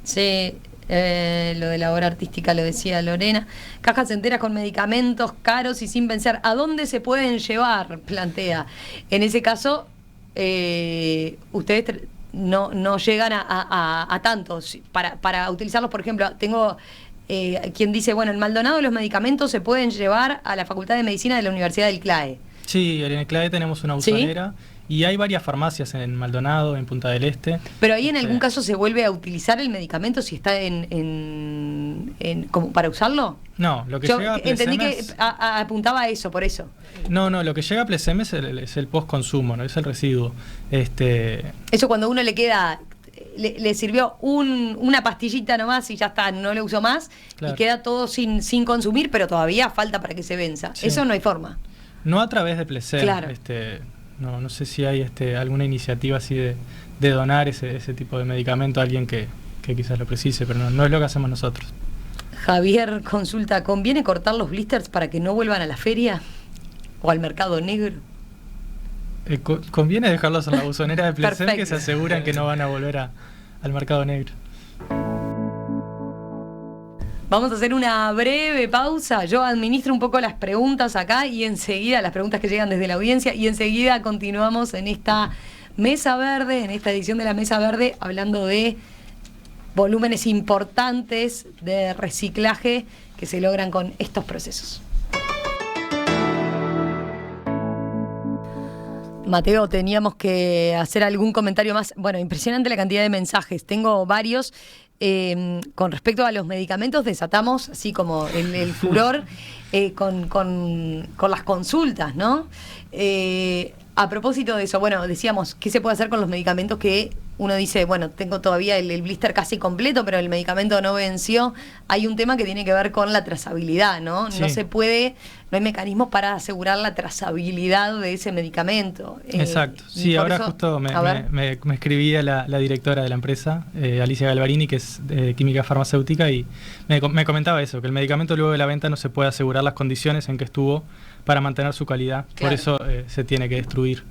Sí, lo de la obra artística lo decía Lorena. Cajas enteras con medicamentos caros y sin vencer. ¿A dónde se pueden llevar? Plantea. En ese caso, ustedes no llegan a tantos. Para utilizarlos, por ejemplo, tengo quien dice, bueno, en Maldonado los medicamentos se pueden llevar a la Facultad de Medicina de la Universidad del CLAE. Sí, en el CLAE tenemos una buzonera. ¿Sí? Y hay varias farmacias en Maldonado, en Punta del Este. Pero ahí en algún caso se vuelve a utilizar el medicamento si está como para usarlo. No, lo que yo llega a entendí Plesemes, que apuntaba a eso, por eso. No, lo que llega a Plesemes es el post-consumo, ¿no? Es el residuo. Eso cuando uno le queda, le sirvió una pastillita nomás y ya está, no le usó más, claro. Y queda todo sin consumir, pero todavía falta para que se venza. Sí. Eso no hay forma. No a través de Plesemes. Claro. No sé si hay alguna iniciativa así de donar ese tipo de medicamento a alguien que quizás lo precise, pero no es lo que hacemos nosotros. Javier consulta, ¿conviene cortar los blisters para que no vuelvan a la feria o al mercado negro? Conviene dejarlos en la buzonera de Plesemes, que se aseguran que no van a volver al mercado negro. Vamos a hacer una breve pausa. Yo administro un poco las preguntas acá y enseguida, las preguntas que llegan desde la audiencia, y enseguida continuamos en esta Mesa Verde, en esta edición de la Mesa Verde, hablando de volúmenes importantes de reciclaje que se logran con estos procesos. Mateo, teníamos que hacer algún comentario más. Bueno, impresionante la cantidad de mensajes. Tengo varios. Con respecto a los medicamentos, desatamos así como el furor con las consultas, ¿no? A propósito de eso, bueno, decíamos, ¿qué se puede hacer con los medicamentos que uno dice, bueno, tengo todavía el blister casi completo, pero el medicamento no venció. Hay un tema que tiene que ver con la trazabilidad, ¿no? Sí. No se puede, no hay mecanismos para asegurar la trazabilidad de ese medicamento. Exacto. Y Sí, por ahora eso, justo a ver. me escribía la directora de la empresa, Alicia Galvarini, que es de química farmacéutica, y me comentaba eso, que el medicamento luego de la venta no se puede asegurar las condiciones en que estuvo para mantener su calidad. Claro. Por eso se tiene que destruir.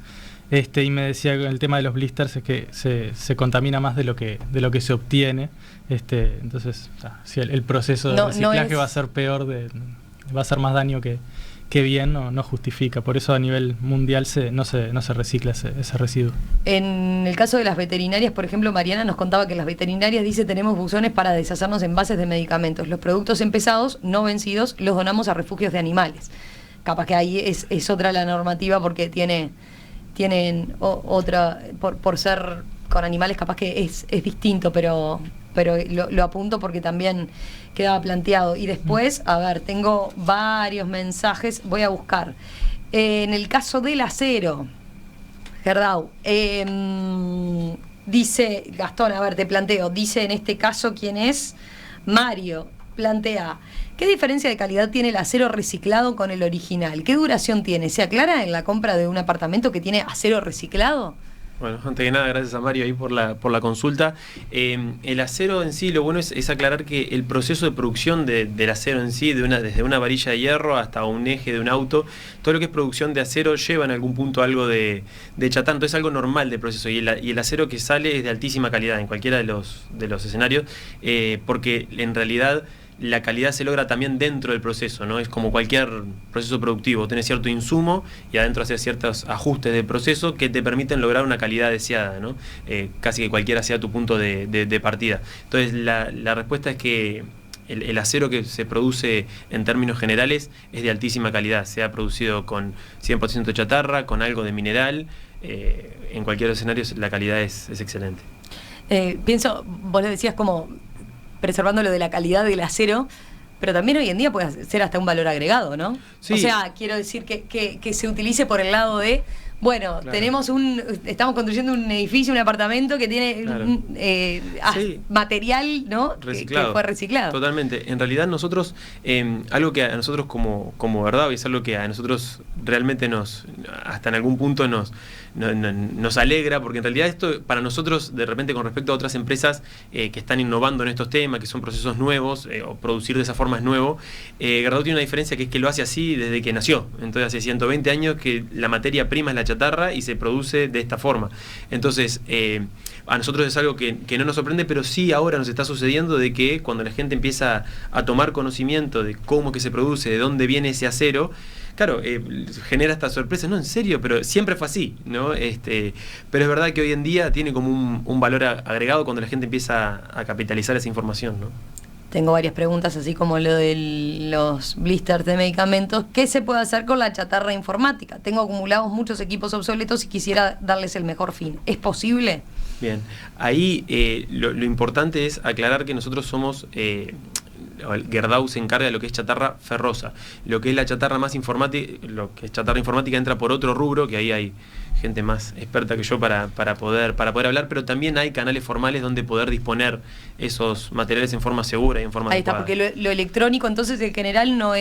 Y me decía que el tema de los blisters es que se contamina más de lo que se obtiene. Entonces, si el proceso de reciclaje va a ser peor, va a hacer más daño que bien, no justifica. Por eso a nivel mundial no se recicla ese residuo. En el caso de las veterinarias, por ejemplo, Mariana nos contaba que las veterinarias dice tenemos buzones para deshacernos envases de medicamentos. Los productos empezados, no vencidos, los donamos a refugios de animales. Capaz que ahí es otra la normativa porque tienen otra, por ser con animales capaz que es distinto, pero lo apunto porque también quedaba planteado. Y después, a ver, tengo varios mensajes, voy a buscar. En el caso del acero, Gerdau, dice, Gastón, a ver, te planteo, dice en este caso quién es, Mario, plantea, ¿qué diferencia de calidad tiene el acero reciclado con el original? ¿Qué duración tiene? ¿Se aclara en la compra de un apartamento que tiene acero reciclado? Bueno, antes que nada, gracias a Mario ahí por la consulta. El acero en sí, lo bueno es aclarar que el proceso de producción del acero en sí, desde una varilla de hierro hasta un eje de un auto, todo lo que es producción de acero lleva en algún punto algo de chatarra, entonces es algo normal del proceso. Y el acero que sale es de altísima calidad en cualquiera de los escenarios, porque en realidad la calidad se logra también dentro del proceso, ¿no? Es como cualquier proceso productivo, tenés cierto insumo y adentro hacer ciertos ajustes de proceso que te permiten lograr una calidad deseada, ¿no? Casi que cualquiera sea tu punto de partida. Entonces la respuesta es que el acero que se produce en términos generales es de altísima calidad, se ha producido con 100% chatarra, con algo de mineral, en cualquier escenario la calidad es excelente. Pienso, vos le decías como preservando lo de la calidad del acero, pero también hoy en día puede ser hasta un valor agregado, ¿no? Sí. O sea, quiero decir que se utilice por el lado de, bueno, Claro. estamos construyendo un edificio, un apartamento que tiene Claro. Sí. material, ¿no? Reciclado. Que fue reciclado. Totalmente. En realidad nosotros, algo que a nosotros como verdad, y es algo que a nosotros realmente hasta en algún punto nos alegra, porque en realidad esto para nosotros, de repente con respecto a otras empresas que están innovando en estos temas, que son procesos nuevos, o producir de esa forma es nuevo, Gerdau tiene una diferencia que es que lo hace así desde que nació. Entonces hace 120 años que la materia prima es la chatarra y se produce de esta forma. Entonces, a nosotros es algo que no nos sorprende, pero sí ahora nos está sucediendo de que cuando la gente empieza a tomar conocimiento de cómo que se produce, de dónde viene ese acero, claro, genera esta sorpresa, no, en serio, pero siempre fue así, ¿no? Pero es verdad que hoy en día tiene como un valor agregado cuando la gente empieza a capitalizar esa información, ¿no? Tengo varias preguntas, así como lo de los blisters de medicamentos. ¿Qué se puede hacer con la chatarra informática? Tengo acumulados muchos equipos obsoletos y quisiera darles el mejor fin. ¿Es posible? Bien, ahí lo importante es aclarar que nosotros somos... Gerdau se encarga de lo que es chatarra ferrosa. Lo que es la chatarra más informática, lo que es chatarra informática entra por otro rubro, que ahí hay gente más experta que yo para poder hablar, pero también hay canales formales donde poder disponer esos materiales en forma segura y en forma Ahí está, adecuada. porque lo electrónico entonces en general no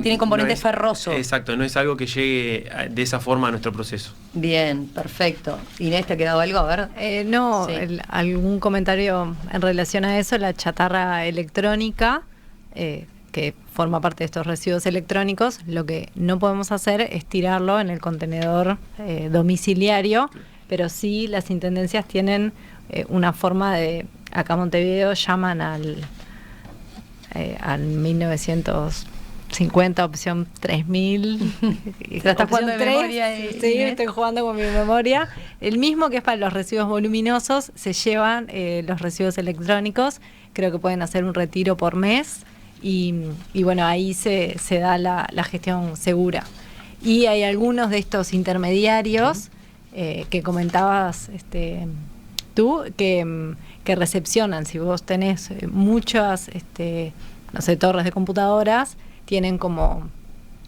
tiene componente ferroso. Exacto, no es algo que llegue de esa forma a nuestro proceso. Bien, perfecto. Inés, ¿te ha quedado algo? A ver. No, Sí. algún comentario en relación a eso, la chatarra electrónica, que forma parte de estos residuos electrónicos, lo que no podemos hacer es tirarlo en el contenedor domiciliario, pero sí las intendencias tienen una forma de, acá en Montevideo llaman al 1950 opción 3000. Te la estás jugando de Opción 3, memoria, sí, Inés. estoy jugando con mi memoria. El mismo que es para los residuos voluminosos, se llevan los residuos electrónicos, creo que pueden hacer un retiro por mes. Y bueno, ahí se da la gestión segura. Y hay algunos de estos intermediarios que comentabas tú, que recepcionan. Si vos tenés muchas, no sé, torres de computadoras, tienen como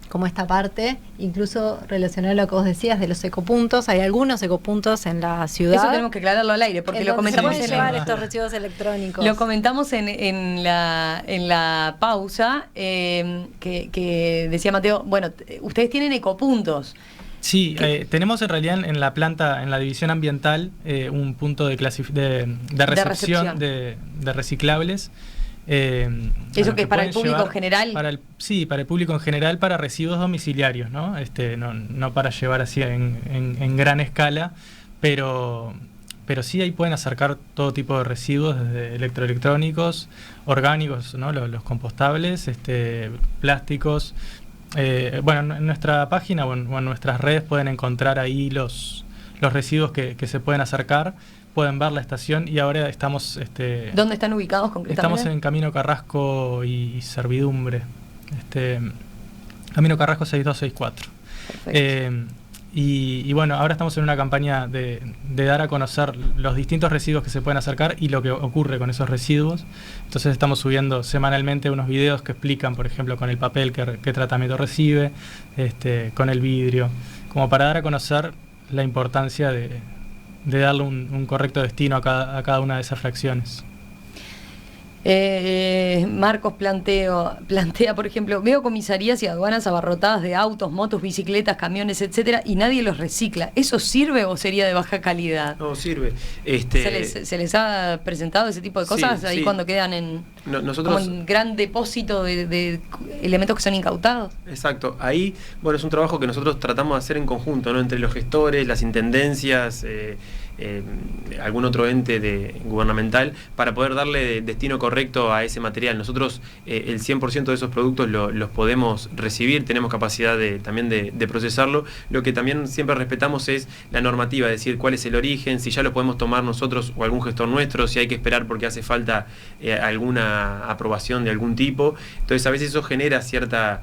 como esta parte, incluso relacionado a lo que vos decías de los ecopuntos. Hay algunos ecopuntos en la ciudad. Eso tenemos que aclararlo al aire, porque lo comentamos se pueden llevar estos residuos electrónicos. Lo comentamos en la pausa, que decía Mateo, bueno, ustedes tienen ecopuntos. Sí, tenemos en realidad en la planta, en la división ambiental, un punto de recepción de reciclables. ¿Eso que es para el público en general? Para el público en general, para residuos domiciliarios, ¿no? No para llevar así en gran escala, pero sí ahí pueden acercar todo tipo de residuos, desde electroelectrónicos, orgánicos, ¿no? Los compostables, plásticos. Bueno, en nuestra página o en nuestras redes pueden encontrar ahí los residuos que se pueden acercar. Pueden ver la estación y ahora estamos... ¿Dónde están ubicados concretamente? Estamos en Camino Carrasco y Servidumbre. Camino Carrasco 6264. Perfecto. Y bueno, ahora estamos en una campaña de dar a conocer los distintos residuos que se pueden acercar y lo que ocurre con esos residuos. Entonces estamos subiendo semanalmente unos videos que explican, por ejemplo, con el papel qué tratamiento recibe, con el vidrio, como para dar a conocer la importancia de darle un correcto destino a cada una de esas fracciones. Marcos plantea, por ejemplo, veo comisarías y aduanas abarrotadas de autos, motos, bicicletas, camiones, etcétera, y nadie los recicla. ¿Eso sirve o sería de baja calidad? No, sirve. ¿Se les ha presentado ese tipo de cosas ahí cuando quedan como en gran depósito de elementos que son incautados? Exacto. Ahí, bueno, es un trabajo que nosotros tratamos de hacer en conjunto, ¿no? Entre los gestores, las intendencias, algún otro ente gubernamental, para poder darle destino correcto a ese material. Nosotros el 100% de esos productos los podemos recibir, tenemos capacidad también de procesarlo. Lo que también siempre respetamos es la normativa, es decir, cuál es el origen, si ya lo podemos tomar nosotros o algún gestor nuestro, si hay que esperar porque hace falta alguna aprobación de algún tipo. Entonces a veces eso genera cierta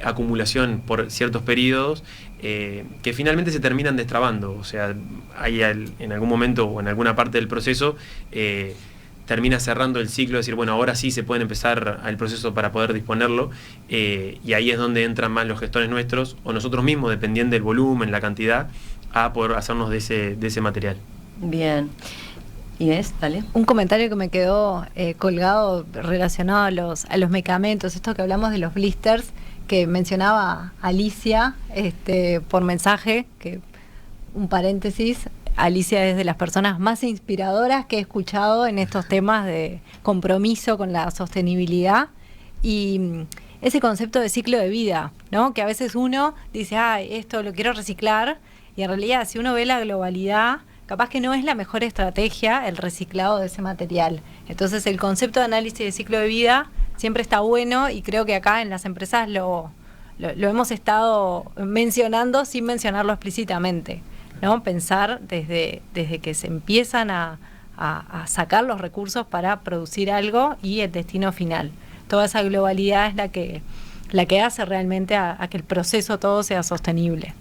acumulación por ciertos periodos que finalmente se terminan destrabando. O sea, hay en algún momento o en alguna parte del proceso termina cerrando el ciclo, de decir, bueno, ahora sí se puede empezar el proceso para poder disponerlo, y ahí es donde entran más los gestores nuestros o nosotros mismos, dependiendo del volumen, la cantidad, a poder hacernos de ese material. Bien. Inés, dale. Un comentario que me quedó colgado relacionado a los medicamentos, esto que hablamos de los blisters, que mencionaba Alicia por mensaje, que un paréntesis, Alicia es de las personas más inspiradoras que he escuchado en estos temas de compromiso con la sostenibilidad y ese concepto de ciclo de vida, ¿no? Que a veces uno dice, esto lo quiero reciclar, y en realidad si uno ve la globalidad, capaz que no es la mejor estrategia el reciclado de ese material. Entonces el concepto de análisis de ciclo de vida siempre está bueno, y creo que acá en las empresas lo hemos estado mencionando sin mencionarlo explícitamente, ¿no? Pensar desde que se empiezan a sacar los recursos para producir algo y el destino final. Toda esa globalidad es la que hace realmente a que el proceso todo sea sostenible.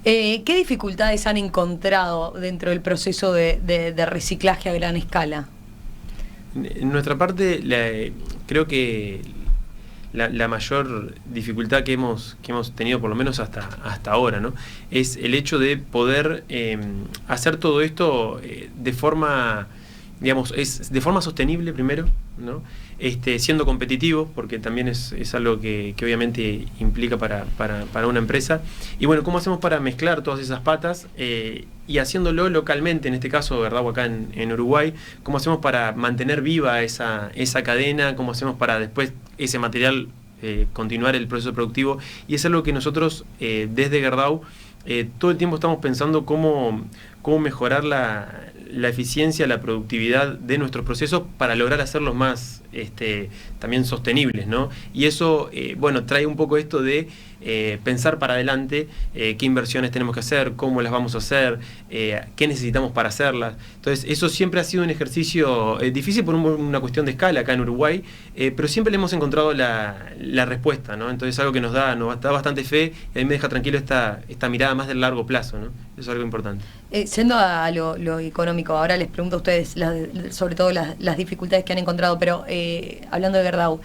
¿Qué dificultades han encontrado dentro del proceso de reciclaje a gran escala? En nuestra parte, creo que la mayor dificultad que hemos tenido, por lo menos hasta ahora, ¿no? Es el hecho de poder hacer todo esto de forma, digamos, es de forma sostenible primero, ¿no? Siendo competitivo, porque también es algo que obviamente implica para una empresa. Y bueno, ¿cómo hacemos para mezclar todas esas patas y haciéndolo localmente, en este caso, ¿verdad? O acá en Uruguay, ¿cómo hacemos para mantener viva esa cadena? ¿Cómo hacemos para después ese material continuar el proceso productivo? Y es algo que nosotros desde Gerdau todo el tiempo estamos pensando cómo mejorar la eficiencia, la productividad de nuestros procesos para lograr hacerlos más también sostenibles, ¿no? Y eso, bueno, trae un poco esto de pensar para adelante qué inversiones tenemos que hacer, cómo las vamos a hacer, qué necesitamos para hacerlas. Entonces, eso siempre ha sido un ejercicio difícil por una cuestión de escala acá en Uruguay, pero siempre le hemos encontrado la respuesta, ¿no? Entonces, algo que nos da bastante fe, y a mí me deja tranquilo esta mirada más del largo plazo, ¿no? Eso es algo importante. Yendo a lo económico, ahora les pregunto a ustedes sobre todo las dificultades que han encontrado, pero hablando de Gerdau,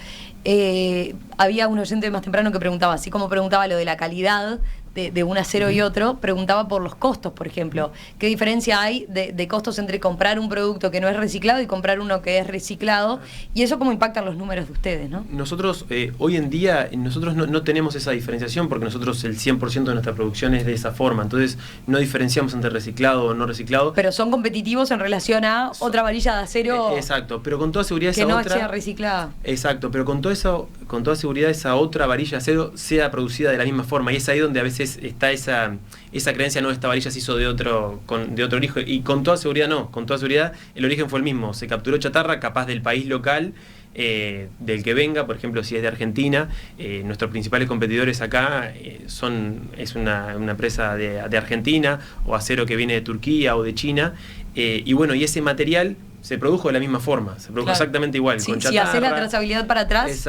había un oyente más temprano que preguntaba, así como preguntaba lo de la calidad de un acero y otro, preguntaba por los costos, por ejemplo. ¿Qué diferencia hay de costos entre comprar un producto que no es reciclado y comprar uno que es reciclado? Y eso cómo impactan los números de ustedes, ¿no? Nosotros, hoy en día, nosotros no tenemos esa diferenciación porque nosotros el 100% de nuestra producción es de esa forma. Entonces, no diferenciamos entre reciclado o no reciclado. Pero son competitivos en relación a otra varilla de acero. Exacto, pero con toda seguridad que no sea reciclada. Exacto, pero con toda seguridad esa otra varilla de acero sea producida de la misma forma. Y es ahí donde a veces está esa creencia, no, esta varilla se hizo de otro origen, y con toda seguridad no, con toda seguridad el origen fue el mismo, se capturó chatarra capaz del país local, del que venga, por ejemplo si es de Argentina, nuestros principales competidores acá es una empresa de Argentina, o acero que viene de Turquía o de China, y bueno, y ese material se produjo de la misma forma, se produjo exactamente igual, sí, con chatarra. Si haces la trazabilidad para atrás,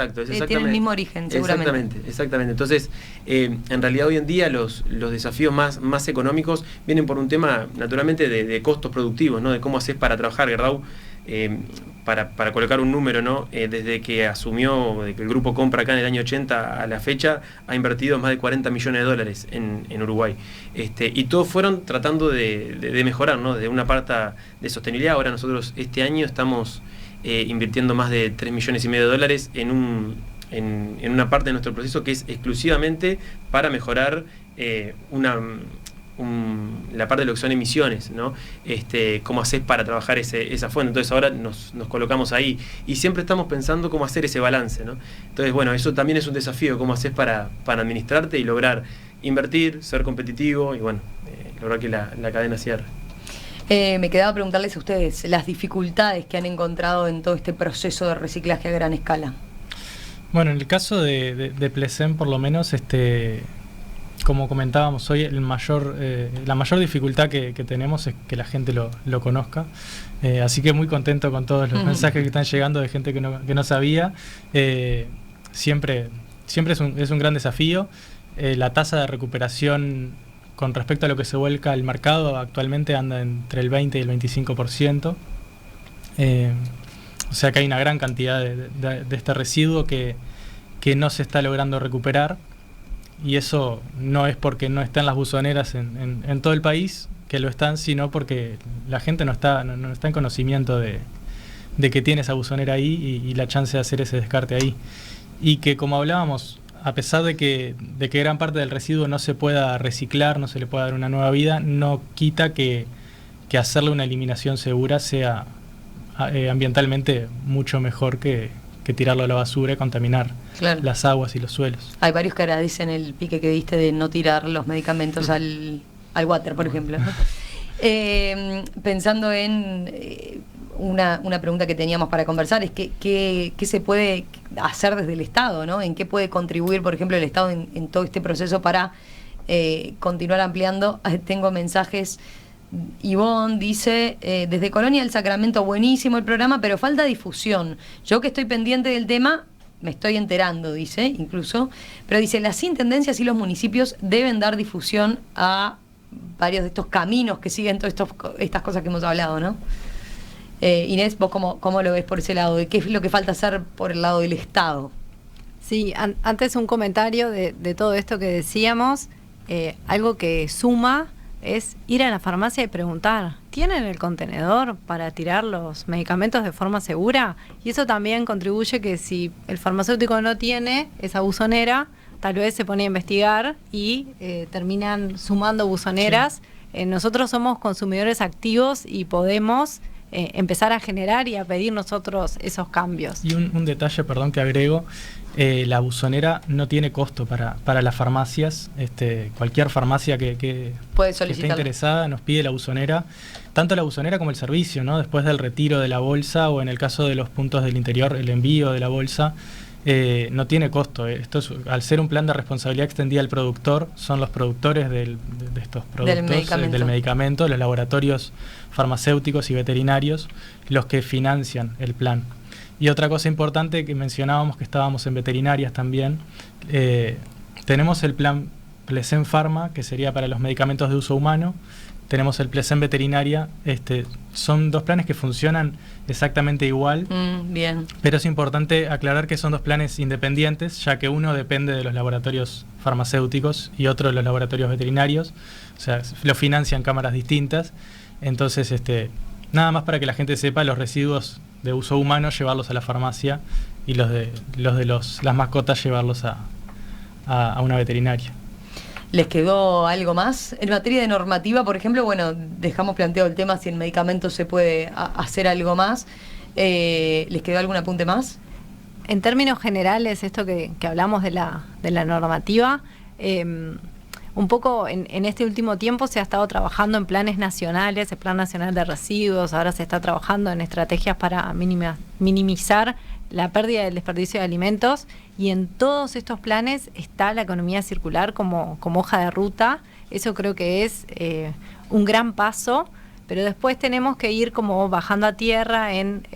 tiene el mismo origen, seguramente. Exactamente. Entonces, en realidad hoy en día los desafíos más económicos vienen por un tema, naturalmente, de costos productivos, ¿no? De cómo haces para trabajar. Gerdau, para colocar un número, ¿no? Desde que asumió, de que el grupo compra acá en el año 80 a la fecha, ha invertido más de 40 millones de dólares en Uruguay. Y todos fueron tratando de mejorar, ¿no? De una parte de sostenibilidad. Ahora nosotros este año estamos invirtiendo más de 3,5 millones de dólares en una parte de nuestro proceso que es exclusivamente para mejorar la parte de lo que son emisiones, ¿no? Cómo haces para trabajar esa fuente. Entonces ahora nos colocamos ahí y siempre estamos pensando cómo hacer ese balance, ¿no? Entonces, bueno, eso también es un desafío, cómo haces para administrarte y lograr invertir, ser competitivo y, bueno, lograr que la cadena cierre. Me quedaba preguntarles a ustedes las dificultades que han encontrado en todo este proceso de reciclaje a gran escala. Bueno, en el caso de Plesen, por lo menos, como comentábamos hoy, la mayor dificultad que tenemos es que la gente lo conozca. Así que muy contento con todos los mensajes que están llegando de gente que no sabía. Siempre es un gran desafío. La tasa de recuperación con respecto a lo que se vuelca al mercado actualmente anda entre el 20 y el 25%. O sea que hay una gran cantidad de este residuo que no se está logrando recuperar. Y eso no es porque no están las buzoneras en todo el país, que lo están, sino porque la gente no está en conocimiento de que tiene esa buzonera ahí y la chance de hacer ese descarte ahí. Y que, como hablábamos, a pesar de que gran parte del residuo no se pueda reciclar, no se le pueda dar una nueva vida, no quita que hacerle una eliminación segura sea ambientalmente mucho mejor que tirarlo a la basura y contaminar las aguas y los suelos. Hay varios que agradecen el pique que diste de no tirar los medicamentos al water, por ejemplo, ¿no? Pensando en una pregunta que teníamos para conversar, es qué se puede hacer desde el Estado, ¿no? ¿En qué puede contribuir, por ejemplo, el Estado en todo este proceso para continuar ampliando? Tengo mensajes. Ivonne dice, desde Colonia del Sacramento, buenísimo el programa, pero falta difusión. Yo que estoy pendiente del tema, me estoy enterando, dice, incluso, pero dice, las intendencias y los municipios deben dar difusión a varios de estos caminos que siguen todas estas cosas que hemos hablado, ¿no? Inés, ¿vos cómo lo ves por ese lado? ¿Qué es lo que falta hacer por el lado del Estado? Sí, antes un comentario de todo esto que decíamos, algo que suma es ir a la farmacia y preguntar, ¿tienen el contenedor para tirar los medicamentos de forma segura? Y eso también contribuye que si el farmacéutico no tiene esa buzonera, tal vez se pone a investigar y terminan sumando buzoneras. Sí. Nosotros somos consumidores activos y podemos empezar a generar y a pedir nosotros esos cambios. Y un detalle, perdón, que agrego. La buzonera no tiene costo para las farmacias. Cualquier farmacia que esté interesada nos pide la buzonera, tanto la buzonera como el servicio, ¿no? Después del retiro de la bolsa o en el caso de los puntos del interior, el envío de la bolsa, no tiene costo. Esto al ser un plan de responsabilidad extendida al productor, son los productores de estos productos, del medicamento, los laboratorios farmacéuticos y veterinarios, los que financian el plan. Y otra cosa importante que mencionábamos, que estábamos en veterinarias también, tenemos el plan Plesen Pharma, que sería para los medicamentos de uso humano, tenemos el Plesen Veterinaria. Son 2 planes que funcionan exactamente igual. Bien. Pero es importante aclarar que son 2 planes independientes, ya que uno depende de los laboratorios farmacéuticos y otro de los laboratorios veterinarios. O sea, lo financian cámaras distintas. Entonces, nada más para que la gente sepa, los residuos de uso humano llevarlos a la farmacia y los de las mascotas llevarlos a una veterinaria. ¿Les quedó algo más? En materia de normativa, por ejemplo, bueno, dejamos planteado el tema si en medicamentos se puede hacer algo más. ¿Les quedó algún apunte más? En términos generales, esto que hablamos de la normativa, un poco en este último tiempo se ha estado trabajando en planes nacionales, el Plan Nacional de Residuos, ahora se está trabajando en estrategias para minimizar la pérdida del desperdicio de alimentos, y en todos estos planes está la economía circular como hoja de ruta. Eso creo que es un gran paso, pero después tenemos que ir como bajando a tierra en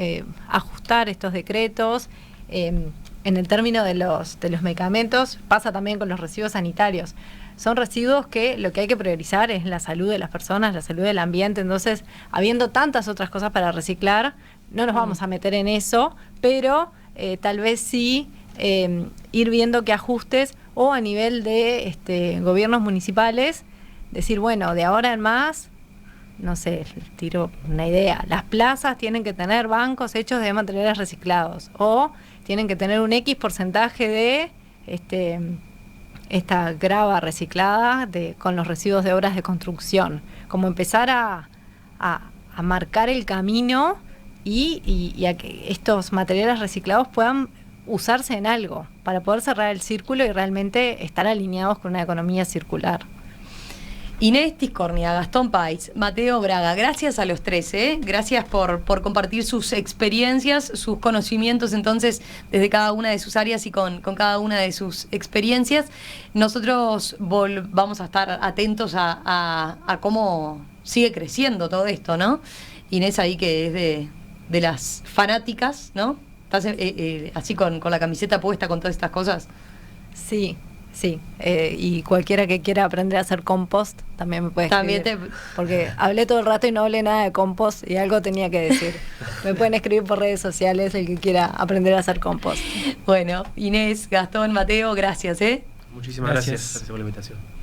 ajustar estos decretos. En el término de los medicamentos pasa también con los residuos sanitarios. Son residuos que lo que hay que priorizar es la salud de las personas, la salud del ambiente. Entonces, habiendo tantas otras cosas para reciclar, no nos vamos a meter en eso, pero tal vez sí ir viendo qué ajustes, o a nivel de gobiernos municipales, decir, bueno, de ahora en más, no sé, tiro una idea, las plazas tienen que tener bancos hechos de materiales reciclados, o tienen que tener un X porcentaje de esta grava reciclada con los residuos de obras de construcción. Como empezar a marcar el camino y a que estos materiales reciclados puedan usarse en algo para poder cerrar el círculo y realmente estar alineados con una economía circular. Inés Tiscornia, Gastón País, Mateo Braga, gracias a los 3, gracias por compartir sus experiencias, sus conocimientos, entonces, desde cada una de sus áreas y con cada una de sus experiencias. Nosotros vamos a estar atentos a cómo sigue creciendo todo esto, ¿no? Inés ahí, que es de las fanáticas, ¿no? ¿Estás así con la camiseta puesta con todas estas cosas? Sí. Y cualquiera que quiera aprender a hacer compost también me puede escribir. Porque hablé todo el rato y no hablé nada de compost y algo tenía que decir. Me pueden escribir por redes sociales el que quiera aprender a hacer compost. Bueno, Inés, Gastón, Mateo, gracias. Muchísimas gracias por la invitación.